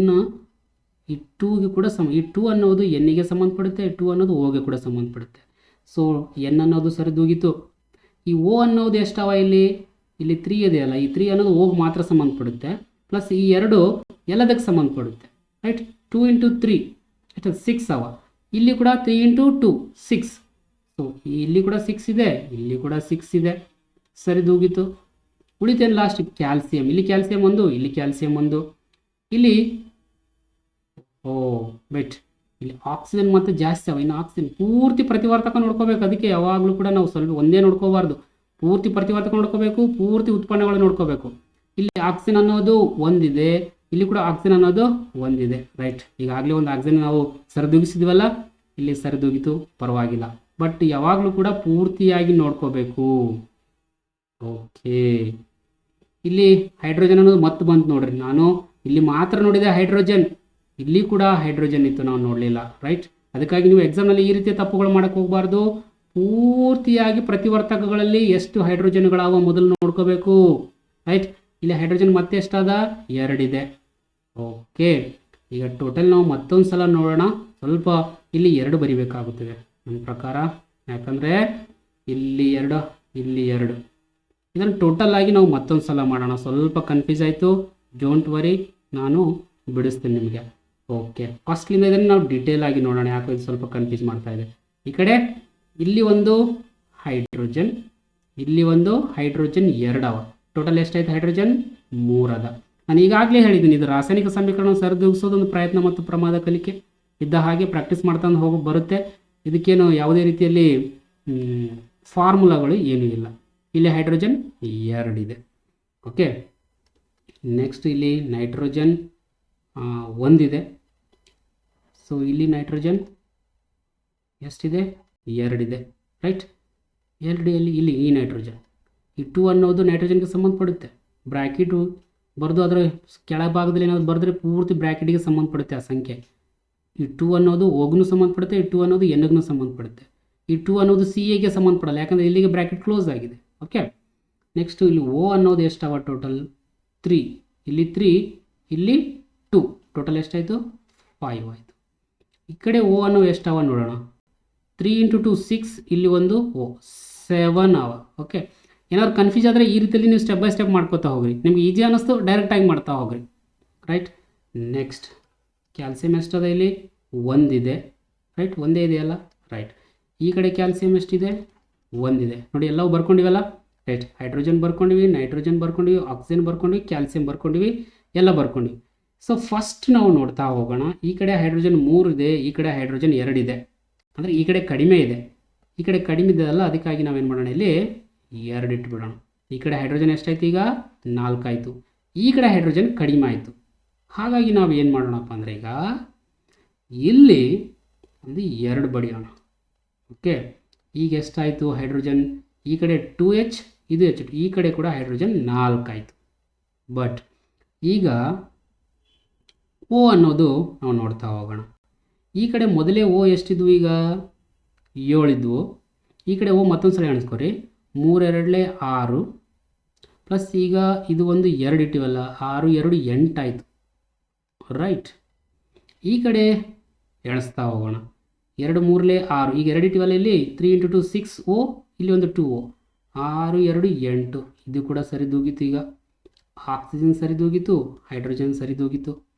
A: ಈ 2ಗೆ ಕೂಡ ಈ 2 ಅನ್ನೋದು Nಗೆ ಸಂಬಂಧಪಡುತ್ತೆ, 2 ಅನ್ನೋದು Oಗೆ ಕೂಡ ಸಂಬಂಧಪಡುತ್ತೆ. ಸೊ N ಅನ್ನೋದು ಸರಿದೂಗಿತು. ಈ O ಅನ್ನೋದು ಎಷ್ಟವ? ಇಲ್ಲಿ 3 ಇದೆಯಲ್ಲ, ಈ 3 ಅನ್ನೋದು Oಗೆ ಮಾತ್ರ ಸಂಬಂಧಪಡುತ್ತೆ. ಪ್ಲಸ್ ಈ 2 ಎಲ್ಲದಕ್ಕೆ ಸಂಬಂಧಪಡುತ್ತೆ, ರೈಟ್? 2 × 3 ಎಷ್ಟು? 6 ಅವ. ಇಲ್ಲಿ ಕೂಡ 3 × 2 6. ಸೊ ಇಲ್ಲಿ ಕೂಡ 6 ಇದೆ, ಇಲ್ಲಿ ಕೂಡ 6 ಇದೆ, ಸರಿದೂಗಿತು. ಉಳಿತೇನು ಲಾಸ್ಟ್? ಕ್ಯಾಲ್ಸಿಯಂ. ಇಲ್ಲಿ ಕ್ಯಾಲ್ಸಿಯಂ 1, ಇಲ್ಲಿ ಕ್ಯಾಲ್ಸಿಯಂ 1, ಇಲ್ಲಿ ಇಲ್ಲಿ ಆಕ್ಸಿಜನ್ ಮತ್ತು ಜಾಸ್ತಿ ಅವ. ಇನ್ನು ಆಕ್ಸಿಜನ್ ಪೂರ್ತಿ ಪ್ರತಿವರ್ತಕ ನೋಡ್ಕೋಬೇಕು. ಅದಕ್ಕೆ ಯಾವಾಗಲೂ ಕೂಡ ನಾವು ಸ್ವಲ್ಪ ಒಂದೇ ನೋಡ್ಕೋಬಾರ್ದು, ಪೂರ್ತಿ ಪ್ರತಿವರ್ತಕ ನೋಡ್ಕೋಬೇಕು, ಪೂರ್ತಿ ಉತ್ಪನ್ನಗಳು ನೋಡ್ಕೋಬೇಕು. ಇಲ್ಲಿ ಆಕ್ಸಿಜನ್ ಅನ್ನೋದು ಒಂದಿದೆ, ಇಲ್ಲಿ ಕೂಡ ಆಕ್ಸಿಜನ್ ಅನ್ನೋದು ಒಂದಿದೆ. ರೈಟ್, ಈಗಾಗಲೇ ಒಂದು ಆಕ್ಸಿಜನ್ ನಾವು ಸರಿದೂಗಿಸಿದ್ವಲ್ಲ, ಇಲ್ಲಿ ಸರಿದೂಗಿತು, ಪರವಾಗಿಲ್ಲ. ಬಟ್ ಯಾವಾಗಲೂ ಕೂಡ ಪೂರ್ತಿಯಾಗಿ ನೋಡ್ಕೋಬೇಕು. ಓಕೆ, ಇಲ್ಲಿ ಹೈಡ್ರೋಜನ್ ಅನ್ನೋದು ಮತ್ತೆ ಬಂತು ನೋಡ್ರಿ. ನಾನು ಇಲ್ಲಿ ಮಾತ್ರ ನೋಡಿದೆ ಹೈಡ್ರೋಜನ್, ಇಲ್ಲಿ ಕೂಡ ಹೈಡ್ರೋಜನ್ ಇತ್ತು, ನಾವು ನೋಡಲಿಲ್ಲ. ರೈಟ್, ಅದಕ್ಕಾಗಿ ನೀವು ಎಕ್ಸಾಮ್ನಲ್ಲಿ ಈ ರೀತಿಯ ತಪ್ಪುಗಳು ಮಾಡಕ್ಕೆ ಹೋಗಬಾರ್ದು. ಪೂರ್ತಿಯಾಗಿ ಪ್ರತಿವರ್ತಕಗಳಲ್ಲಿ ಎಷ್ಟು ಹೈಡ್ರೋಜನ್ಗಳಾವ ಮೊದಲು ನೋಡ್ಕೋಬೇಕು. ರೈಟ್, ಇಲ್ಲಿ ಹೈಡ್ರೋಜನ್ ಮತ್ತೆ ಎಷ್ಟಾದ? 2 ಇದೆ. ಓಕೆ, ಈಗ ಟೋಟಲ್ ನಾವು ಮತ್ತೊಂದು ಸಲ ನೋಡೋಣ. ಸ್ವಲ್ಪ ಇಲ್ಲಿ 2 ಬರಿಬೇಕಾಗುತ್ತದೆ ನನ್ನ ಪ್ರಕಾರ, ಯಾಕಂದರೆ ಇಲ್ಲಿ 2, ಇಲ್ಲಿ 2. ಇದನ್ನು ಟೋಟಲ್ ಆಗಿ ನಾವು ಮತ್ತೊಂದು ಸಲ ಮಾಡೋಣ. ಸ್ವಲ್ಪ ಕನ್ಫ್ಯೂಸ್ ಆಯಿತು, ಡೋಂಟ್ ವರಿ, ನಾನು ಬಿಡಿಸ್ತೀನಿ ನಿಮಗೆ. ಓಕೆ, ಫಸ್ಟ್ಲಿಂದ ಇದನ್ನು ನಾವು ಡಿಟೇಲ್ ಆಗಿ ನೋಡೋಣ, ಯಾಕೆ ಇದು ಸ್ವಲ್ಪ ಕನ್ಫ್ಯೂಸ್ ಮಾಡ್ತಾ ಇದೆ. ಈ ಕಡೆ ಇಲ್ಲಿ ಒಂದು ಹೈಡ್ರೋಜನ್, ಇಲ್ಲಿ ಒಂದು ಹೈಡ್ರೋಜನ್ 2 ಅವ. ಟೋಟಲ್ ಎಷ್ಟಾಯ್ತು? ಹೈಡ್ರೋಜನ್ 3 ಅದ. ನಾನು ಈಗಾಗಲೇ ಹೇಳಿದ್ದೀನಿ, ಇದು ರಾಸಾಯನಿಕ ಸಮೀಕರಣ ಸರಿದೂಗಿಸೋದೊಂದು ಪ್ರಯತ್ನ ಮತ್ತು ಪ್ರಮಾದ ಕಲಿಕೆ ಇದ್ದ ಹಾಗೆ ಪ್ರಾಕ್ಟೀಸ್ ಮಾಡ್ತಾ ಹೋಗಿ ಬರುತ್ತೆ. ಇದಕ್ಕೇನು ಯಾವುದೇ ರೀತಿಯಲ್ಲಿ ಫಾರ್ಮುಲಾಗಳು ಏನೂ ಇಲ್ಲ. ಇಲ್ಲಿ ಹೈಡ್ರೋಜನ್ 2 ಇದೆ. ಓಕೆ, ನೆಕ್ಸ್ಟ್ ಇಲ್ಲಿ ನೈಟ್ರೋಜನ್ 1 ಇದೆ. ಸೊ ಇಲ್ಲಿ ನೈಟ್ರೋಜನ್ ಎಷ್ಟಿದೆ? 2 ಇದೆ. ರೈಟ್, 2 ಇಲ್ಲಿ ಈ ನೈಟ್ರೋಜನ್, ಈ 2 ಅನ್ನೋದು ನೈಟ್ರೋಜನ್ಗೆ ಸಂಬಂಧಪಡುತ್ತೆ. ಬ್ರ್ಯಾಕೆಟು ಬರೆದು ಅದರ ಕೆಳಭಾಗದಲ್ಲಿ ಏನಾದ್ರು ಬರೆದ್ರೆ ಪೂರ್ತಿ ಬ್ರ್ಯಾಕೆಟಿಗೆ ಸಂಬಂಧಪಡುತ್ತೆ ಆ ಸಂಖ್ಯೆ. ಈ 2 ಅನ್ನೋದು ಓಗ್ನು ಸಂಬಂಧಪಡುತ್ತೆ, ಈ 2 ಅನ್ನೋದು ಎನ್ಗೂ ಸಂಬಂಧಪಡುತ್ತೆ. ಈ 2 ಅನ್ನೋದು ಸಿ ಎಗೆ ಸಂಬಂಧಪಡಲ್ಲ, ಯಾಕಂದರೆ ಇಲ್ಲಿಗೆ ಬ್ರ್ಯಾಕೆಟ್ ಕ್ಲೋಸ್ ಆಗಿದೆ. ಓಕೆ, ನೆಕ್ಸ್ಟು ಇಲ್ಲಿ ಓ ಅನ್ನೋದು ಎಷ್ಟವ? ಟೋಟಲ್ 3, ಇಲ್ಲಿ 3, ಇಲ್ಲಿ 2, ಟೋಟಲ್ ಎಷ್ಟಾಯಿತು? 5 ಆಯಿತು. ಈ ಕಡೆ ಓ ಅನ್ನೋ ಎಷ್ಟವ ನೋಡೋಣ. 3 × 2 6, ಇಲ್ಲಿ ಒಂದು ಓ 7 ಅವ. ಓಕೆ, ಏನಾದ್ರು ಕನ್ಫ್ಯೂಸ್ ಆದರೆ ಈ ರೀತಿಯಲ್ಲಿ ನೀವು ಸ್ಟೆಪ್ ಬೈ ಸ್ಟೆಪ್ ಮಾಡ್ಕೋತಾ ಹೋಗ್ರಿ. ನಿಮ್ಗೆ ಈಜಿ ಅನ್ನಿಸ್ತು ಡೈರೆಕ್ಟಾಗಿ ಮಾಡ್ತಾ ಹೋಗ್ರಿ. ರೈಟ್, ನೆಕ್ಸ್ಟ್ ಕ್ಯಾಲ್ಸಿಯಂ ಎಷ್ಟದ? ಇಲ್ಲಿ 1 ಇದೆ. ರೈಟ್, ಒಂದೇ ಇದೆಯಲ್ಲ. ರೈಟ್, ಈ ಕಡೆ ಕ್ಯಾಲ್ಸಿಯಂ ಎಷ್ಟಿದೆ? 1 ಇದೆ. ನೋಡಿ, ಎಲ್ಲವೂ ಬರ್ಕೊಂಡಿವಲ್ಲ. ರೈಟ್, ಹೈಡ್ರೋಜನ್ ಬರ್ಕೊಂಡಿವಿ, ನೈಟ್ರೋಜನ್ ಬರ್ಕೊಂಡಿವಿ, ಆಕ್ಸಿಜನ್ ಬರ್ಕೊಂಡಿವಿ, ಕ್ಯಾಲ್ಸಿಯಂ ಬರ್ಕೊಂಡಿವಿ, ಎಲ್ಲ ಬರ್ಕೊಂಡಿವಿ. ಸೊ ಫಸ್ಟ್ ನಾವು ನೋಡ್ತಾ ಹೋಗೋಣ. ಈ ಕಡೆ ಹೈಡ್ರೋಜನ್ 3 ಇದೆ, ಈ ಕಡೆ ಹೈಡ್ರೋಜನ್ 2 ಇದೆ. ಅಂದರೆ ಈ ಕಡೆ ಕಡಿಮೆ ಇದೆ, ಈ ಕಡೆ ಕಡಿಮೆ ಇದೆಯಲ್ಲ, ಅದಕ್ಕಾಗಿ ನಾವೇನು ಮಾಡೋಣ, ಇಲ್ಲಿ 2 ಇಟ್ಬಿಡೋಣ. ಈ ಕಡೆ ಹೈಡ್ರೋಜನ್ ಎಷ್ಟಾಯ್ತು? ಈಗ 4 ಆಯಿತು. ಈ ಕಡೆ ಹೈಡ್ರೋಜನ್ ಕಡಿಮೆ ಆಯಿತು. ಹಾಗಾಗಿ ನಾವು ಏನು ಮಾಡೋಣಪ್ಪ ಅಂದರೆ ಈಗ ಇಲ್ಲಿ ಒಂದು 2 ಬಡಿಯೋಣ. ಓಕೆ, ಈಗ ಎಷ್ಟಾಯಿತು ಹೈಡ್ರೋಜನ್? ಈ ಕಡೆ 2H, ಇದು H, ಈ ಕಡೆ ಕೂಡ ಹೈಡ್ರೋಜನ್ 4 ಆಯಿತು. ಬಟ್ ಈಗ ಓ ಅನ್ನೋದು ನಾವು ನೋಡ್ತಾ ಹೋಗೋಣ. ಈ ಕಡೆ ಮೊದಲೇ ಓ ಎಷ್ಟಿದ್ವು? ಈಗ 7 ಇದ್ವು. ಈ ಕಡೆ ಓ ಮತ್ತೊಂದು ಸಲ ಎಣಿಸ್ಕೊರಿ. 3 2 6 ಪ್ಲಸ್ ಈಗ ಇದು ಒಂದು 2 ಇಟ್ಟಿವಲ್ಲ, 6 2 8 ಆಯಿತು. ರೈಟ್, ಈ ಕಡೆ ಎಣಿಸ್ತಾ ಹೋಗೋಣ. 2 3 6, ಈಗ 2 ಇಟ್ಟಿವಲ್ಲ, ಇಲ್ಲಿ 3 × 2 6 ಓ, ಇಲ್ಲಿ ಒಂದು 2 ಓ, 6 2 8. ಇದು ಕೂಡ ಸರಿದೂಗಿತು. ಈಗ ಆಕ್ಸಿಜನ್ ಸರಿದೂಗಿತು, ಹೈಡ್ರೋಜನ್ ಸರಿದೂಗಿತು.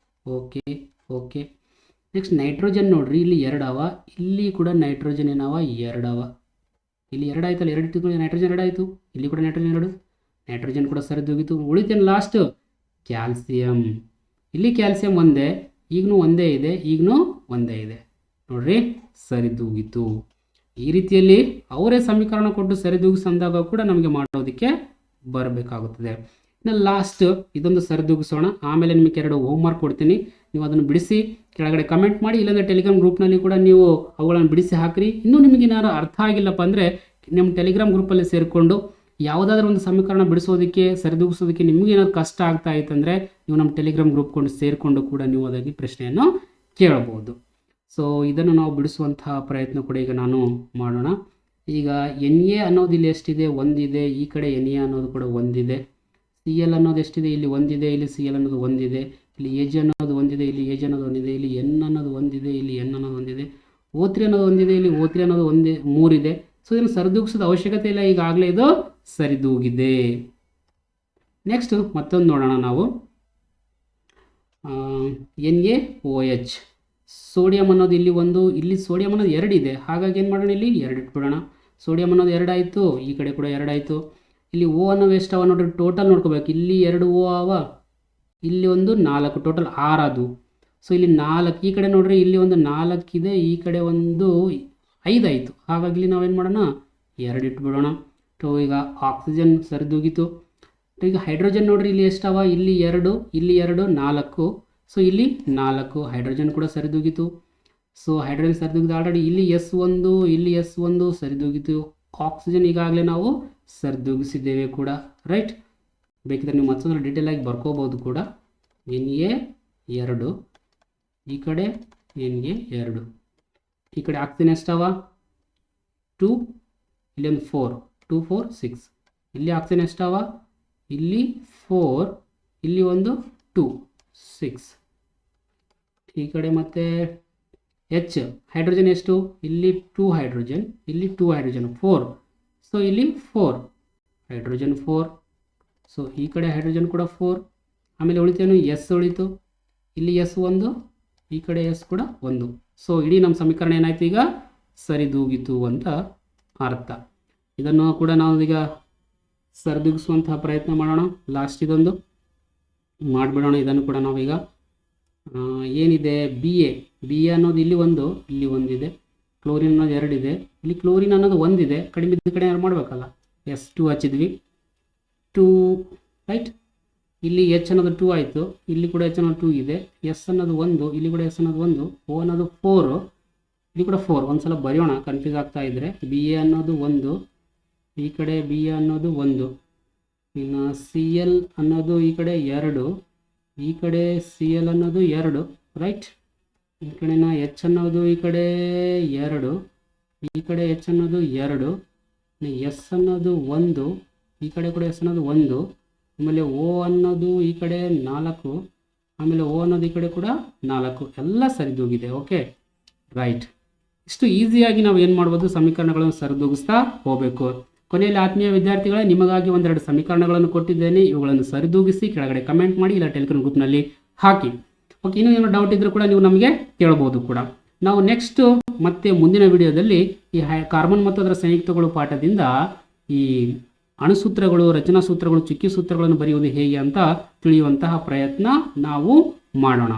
A: ಓಕೆ ಓಕೆ, ನೆಕ್ಸ್ಟ್ ನೈಟ್ರೋಜನ್ ನೋಡ್ರಿ, ಇಲ್ಲಿ 2 ಅವ, ಇಲ್ಲಿ ಕೂಡ ನೈಟ್ರೋಜನ್ ಏನವ? 2 ಅವ. ಇಲ್ಲಿ 2 ಆಯ್ತಲ್ಲ, 2 ಇಟ್ಟು ನೈಟ್ರೋಜನ್ 2 ಆಯಿತು, ಇಲ್ಲಿ ಕೂಡ ನೈಟ್ರೋಜನ್ 2, ನೈಟ್ರೋಜನ್ ಕೂಡ ಸರಿದೂಗಿತು. ಉಳಿತೇನು ಲಾಸ್ಟ್? ಕ್ಯಾಲ್ಸಿಯಂ. ಇಲ್ಲಿ ಕ್ಯಾಲ್ಸಿಯಂ ಒಂದೇ, ಈಗಲೂ ಒಂದೇ ಇದೆ, ಈಗಲೂ ಒಂದೇ ಇದೆ. ನೋಡ್ರಿ, ಸರಿದೂಗಿತು. ಈ ರೀತಿಯಲ್ಲಿ ಅವರೇ ಸಮೀಕರಣ ಕೊಟ್ಟು ಸರಿದೂಗಿಸಂದಾಗ ಕೂಡ ನಮಗೆ ಮಾಡೋದಕ್ಕೆ ಬರಬೇಕಾಗುತ್ತದೆ. ಇನ್ನು ಲಾಸ್ಟ್ ಇದೊಂದು ಸರಿದೂಗಿಸೋಣ, ಆಮೇಲೆ ನಿಮಗೆ 2 ಹೋಮ್ವರ್ಕ್ ಕೊಡ್ತೀನಿ. ನೀವು ಅದನ್ನು ಬಿಡಿಸಿ ಕೆಳಗಡೆ ಕಮೆಂಟ್ ಮಾಡಿ, ಇಲ್ಲಾಂದರೆ ಟೆಲಿಗ್ರಾಮ್ ಗ್ರೂಪ್ನಲ್ಲಿ ಕೂಡ ನೀವು ಅವುಗಳನ್ನು ಬಿಡಿಸಿ ಹಾಕಿರಿ. ಇನ್ನೂ ನಿಮಗೆ ಏನಾದ್ರು ಅರ್ಥ ಆಗಿಲ್ಲಪ್ಪ ಅಂದರೆ ನಿಮ್ಮ ಟೆಲಿಗ್ರಾಮ್ ಗ್ರೂಪಲ್ಲಿ ಸೇರಿಕೊಂಡು ಯಾವುದಾದ್ರೂ ಒಂದು ಸಮೀಕರಣ ಬಿಡಿಸೋದಕ್ಕೆ, ಸರಿದೂಗಿಸೋದಕ್ಕೆ ನಿಮಗೆ ಏನಾದ್ರು ಕಷ್ಟ ಆಗ್ತಾ ಇತ್ತಂದರೆ ನೀವು ನಮ್ಮ ಟೆಲಿಗ್ರಾಮ್ ಗ್ರೂಪ್ ಸೇರಿಕೊಂಡು ಕೂಡ ನೀವು ಅದಕ್ಕೆ ಪ್ರಶ್ನೆಯನ್ನು ಕೇಳಬಹುದು. ಸೊ ಇದನ್ನು ನಾವು ಬಿಡಿಸುವಂತಹ ಪ್ರಯತ್ನ ಕೂಡ ಈಗ ನಾನು ಮಾಡೋಣ. ಈಗ NA ಅನ್ನೋದು ಇಲ್ಲಿ ಎಷ್ಟಿದೆ? 1 ಇದೆ. ಈ ಕಡೆ NA ಅನ್ನೋದು ಕೂಡ 1 ಇದೆ. CL ಅನ್ನೋದು ಎಷ್ಟಿದೆ? ಇಲ್ಲಿ 1 ಇದೆ, ಇಲ್ಲಿ CL ಅನ್ನೋದು 1 ಇದೆ, ಇಲ್ಲಿ AG ಅನ್ನೋದು 1 ಇದೆ, ಇಲ್ಲಿ AG ಅನ್ನೋದು 1 ಇದೆ, ಇಲ್ಲಿ N ಅನ್ನೋದು 1 ಇದೆ, ಇಲ್ಲಿ N ಅನ್ನೋದು 1 ಇದೆ, O3 ಅನ್ನೋದು 1 ಇದೆ, ಇಲ್ಲಿ O3 ಅನ್ನೋದು 3 ಇದೆ. ಸೊ ಇದನ್ನು ಸರಿದೂಗಿಸೋದು ಅವಶ್ಯಕತೆ ಇಲ್ಲ, ಈಗಾಗಲೇ ಇದು ಸರಿದೂಗಿದೆ. ನೆಕ್ಸ್ಟ್ ಮತ್ತೊಂದು ನೋಡೋಣ ನಾವು. NaOH, ಸೋಡಿಯಂ ಅನ್ನೋದು ಇಲ್ಲಿ 1, ಇಲ್ಲಿ ಸೋಡಿಯಂ ಅನ್ನೋದು 2 ಇದೆ. ಹಾಗಾಗಿ ಏನು ಮಾಡೋಣ, ಇಲ್ಲಿ 2 ಇಟ್ಬಿಡೋಣ. ಸೋಡಿಯಂ ಅನ್ನೋದು 2 ಆಯಿತು, ಈ ಕಡೆ ಕೂಡ 2 ಆಯಿತು. ಇಲ್ಲಿ ಓ ಅನ್ನೋದು ಎಷ್ಟು ಅವ ನೋಡ್ರಿ, ಟೋಟಲ್ ನೋಡ್ಕೋಬೇಕು. ಇಲ್ಲಿ 2 ಓ ಅವ, ಇಲ್ಲಿ ಒಂದು 4, ಟೋಟಲ್ 6 ಅದು. ಸೊ ಇಲ್ಲಿ 4 ಈ ಕಡೆ ನೋಡ್ರಿ, ಇಲ್ಲಿ ಒಂದು 4 ಇದೆ, ಈ ಕಡೆ ಒಂದು 5 ಆಯಿತು. ಹಾಗಾಗಿ ಇಲ್ಲಿ ನಾವೇನು ಮಾಡೋಣ, 2 ಇಟ್ಬಿಡೋಣ. ಈಗ ಆಕ್ಸಿಜನ್ ಸರಿದೂಗಿತು. ಈಗ ಹೈಡ್ರೋಜನ್ ನೋಡ್ರಿ, ಇಲ್ಲಿ ಎಷ್ಟವ, ಇಲ್ಲಿ 2, ಇಲ್ಲಿ 2, 4. ಸೊ ಇಲ್ಲಿ 4 ಹೈಡ್ರೋಜನ್ ಕೂಡ ಸರಿದೂಗಿತು. ಸೊ ಹೈಡ್ರೋಜನ್ ಸರಿದೂಗಿತು ಆಲ್ರೆಡಿ. ಇಲ್ಲಿ S1, ಇಲ್ಲಿ S1 ಸರಿದೂಗಿತು. ಆಕ್ಸಿಜನ್ ಈಗಾಗಲೇ ನಾವು ಸರಿದೂಗಿಸಿದ್ದೇವೆ ಕೂಡ, ರೈಟ್. ಬೇಕಿದ್ರೆ ನೀವು ಮತ್ತೊಂದು ಡೀಟೇಲ್ ಆಗಿ ಬರ್ಕೋಬೋದು ಕೂಡ. Na2, ಈ ಕಡೆ Na2, ಈ ಕಡೆ ಆಕ್ಸಿಜನ್ ಎಷ್ಟವ 2, ಇಲ್ಲಿ ಒಂದು 4, 2 4 6. ಇಲ್ಲಿ ಆಕ್ಸಿಜನ್ ಎಷ್ಟವ, ಇಲ್ಲಿ 4, ಇಲ್ಲಿ ಒಂದು 2 6. ಈ ಕಡೆ ಮತ್ತೆ H ಹೈಡ್ರೋಜನ್ ಎಷ್ಟು, ಇಲ್ಲಿ 2 ಹೈಡ್ರೋಜನ್, ಇಲ್ಲಿ 2 ಹೈಡ್ರೋಜನ್ 4. ಸೊ ಇಲ್ಲಿ 4 ಹೈಡ್ರೋಜನ್ 4. ಸೊ ಈ ಕಡೆ ಹೈಡ್ರೋಜನ್ ಕೂಡ 4. ಆಮೇಲೆ ಉಳಿತೇನು, S ಉಳಿತು. ಇಲ್ಲಿ S1, ಈ ಕಡೆ S ಕೂಡ 1. ಸೊ ಇಡೀ ನಮ್ಮ ಸಮೀಕರಣ ಏನಾಯ್ತು, ಈಗ ಸರಿದೂಗಿತು ಅಂತ ಅರ್ಥ. ಇದನ್ನು ಕೂಡ ನಾವು ಈಗ ಸರಿದೂಗಿಸುವಂತಹ ಪ್ರಯತ್ನ ಮಾಡೋಣ. ಲಾಸ್ಟ್ ಇದೊಂದು ಮಾಡಿಬಿಡೋಣ. ಇದನ್ನು ಕೂಡ ನಾವೀಗ ಏನಿದೆ, ಬಿ ಎ ಅನ್ನೋದು ಇಲ್ಲಿ 1, ಇಲ್ಲಿ 1 ಇದೆ. ಕ್ಲೋರಿನ್ ಅನ್ನೋದು 2 ಇದೆ. ಇಲ್ಲಿ ಕ್ಲೋರಿನ್ ಅನ್ನೋದು 1 ಇದೆ. ಕಡಿಮೆ ಇದ್ದ ಕಡೆ ಯಾರು ಮಾಡಬೇಕಲ್ಲ, S2 ಹಚ್ಚಿದ್ವಿ, 2 ರೈಟ್. ಇಲ್ಲಿ H ಅನ್ನೋದು 2 ಆಯಿತು. ಇಲ್ಲಿ ಕೂಡ H ಅನ್ನೋದು 2 ಇದೆ. S ಅನ್ನೋದು 1, ಇಲ್ಲಿ ಕೂಡ S ಅನ್ನೋದು 1, O ಅನ್ನೋದು 4, ಇಲ್ಲಿ ಕೂಡ 4. ಒಂದ್ಸಲ ಬರೆಯೋಣ ಕನ್ಫ್ಯೂಸ್ ಆಗ್ತಾ ಇದ್ದರೆ. ಬಿ ಎ ಅನ್ನೋದು 1, ಈ ಕಡೆ ಬಿ ಎ ಅನ್ನೋದು 1, ಇನ್ನು CL ಅನ್ನೋದು ಈ ಕಡೆ 2, ಈ ಕಡೆ CL ಅನ್ನೋದು 2, ರೈಟ್. ಈ ಕಡೆನ H ಅನ್ನೋದು ಈ ಕಡೆ 2, ಈ ಕಡೆ H ಅನ್ನೋದು 2, S ಅನ್ನೋದು 1, ಈ ಕಡೆ ಕೂಡ S ಅನ್ನೋದು 1, ಆಮೇಲೆ O ಅನ್ನೋದು ಈ ಕಡೆ 4, ಆಮೇಲೆ O ಅನ್ನೋದು ಈ ಕಡೆ ಕೂಡ 4. ಎಲ್ಲ ಸರಿದೂಗಿದೆ. Okay, right. ಇಷ್ಟು ಈಸಿಯಾಗಿ ನಾವು ಏನು ಮಾಡ್ಬೋದು, ಸಮೀಕರಣಗಳನ್ನು ಸರಿದೂಗಿಸ್ತಾ ಹೋಗಬೇಕು. ಕೊನೆಯಲ್ಲಿ ಆತ್ಮೀಯ ವಿದ್ಯಾರ್ಥಿಗಳೇ, ನಿಮಗಾಗಿ ಒಂದೆರಡು ಸಮೀಕರಣಗಳನ್ನು ಕೊಟ್ಟಿದ್ದೇನೆ. ಇವುಗಳನ್ನು ಸರಿದೂಗಿಸಿ ಕೆಳಗಡೆ ಕಮೆಂಟ್ ಮಾಡಿ, ಇಲ್ಲ ಟೆಲಿಗ್ರಾಮ್ ಗ್ರೂಪ್ನಲ್ಲಿ ಹಾಕಿ. ಓಕೆ, ಇನ್ನೂ ಏನೋ ಡೌಟ್ ಇದ್ದರೂ ಕೂಡ ನೀವು ನಮಗೆ ಕೇಳಬಹುದು ಕೂಡ. ನಾವು ನೆಕ್ಸ್ಟು ಮತ್ತೆ ಮುಂದಿನ ವಿಡಿಯೋದಲ್ಲಿ ಈ ಕಾರ್ಬನ್ ಮತ್ತು ಅದರ ಸಂಯುಕ್ತಗಳು ಪಾಠದಿಂದ ಈ ಅಣುಸೂತ್ರಗಳು, ರಚನಾ ಸೂತ್ರಗಳು, ಚುಕ್ಕಿ ಸೂತ್ರಗಳನ್ನು ಬರೆಯುವುದು ಹೇಗೆ ಅಂತ ತಿಳಿಯುವಂತಹ ಪ್ರಯತ್ನ ನಾವು ಮಾಡೋಣ.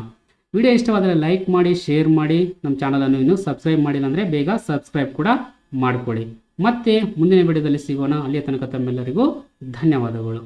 A: ವಿಡಿಯೋ ಇಷ್ಟವಾದರೆ ಲೈಕ್ ಮಾಡಿ, ಶೇರ್ ಮಾಡಿ. ನಮ್ಮ ಚಾನಲನ್ನು ಇನ್ನೂ ಸಬ್ಸ್ಕ್ರೈಬ್ ಮಾಡಿಲ್ಲ ಅಂದರೆ ಬೇಗ ಸಬ್ಸ್ಕ್ರೈಬ್ ಕೂಡ ಮಾಡಿಕೊಳ್ಳಿ. ಮತ್ತೆ ಮುಂದಿನ ವಿಡಿಯೋದಲ್ಲಿ ಸಿಗೋಣ. ಅಲ್ಲಿಯ ತನಕ ತಮ್ಮೆಲ್ಲರಿಗೂ ಧನ್ಯವಾದಗಳು.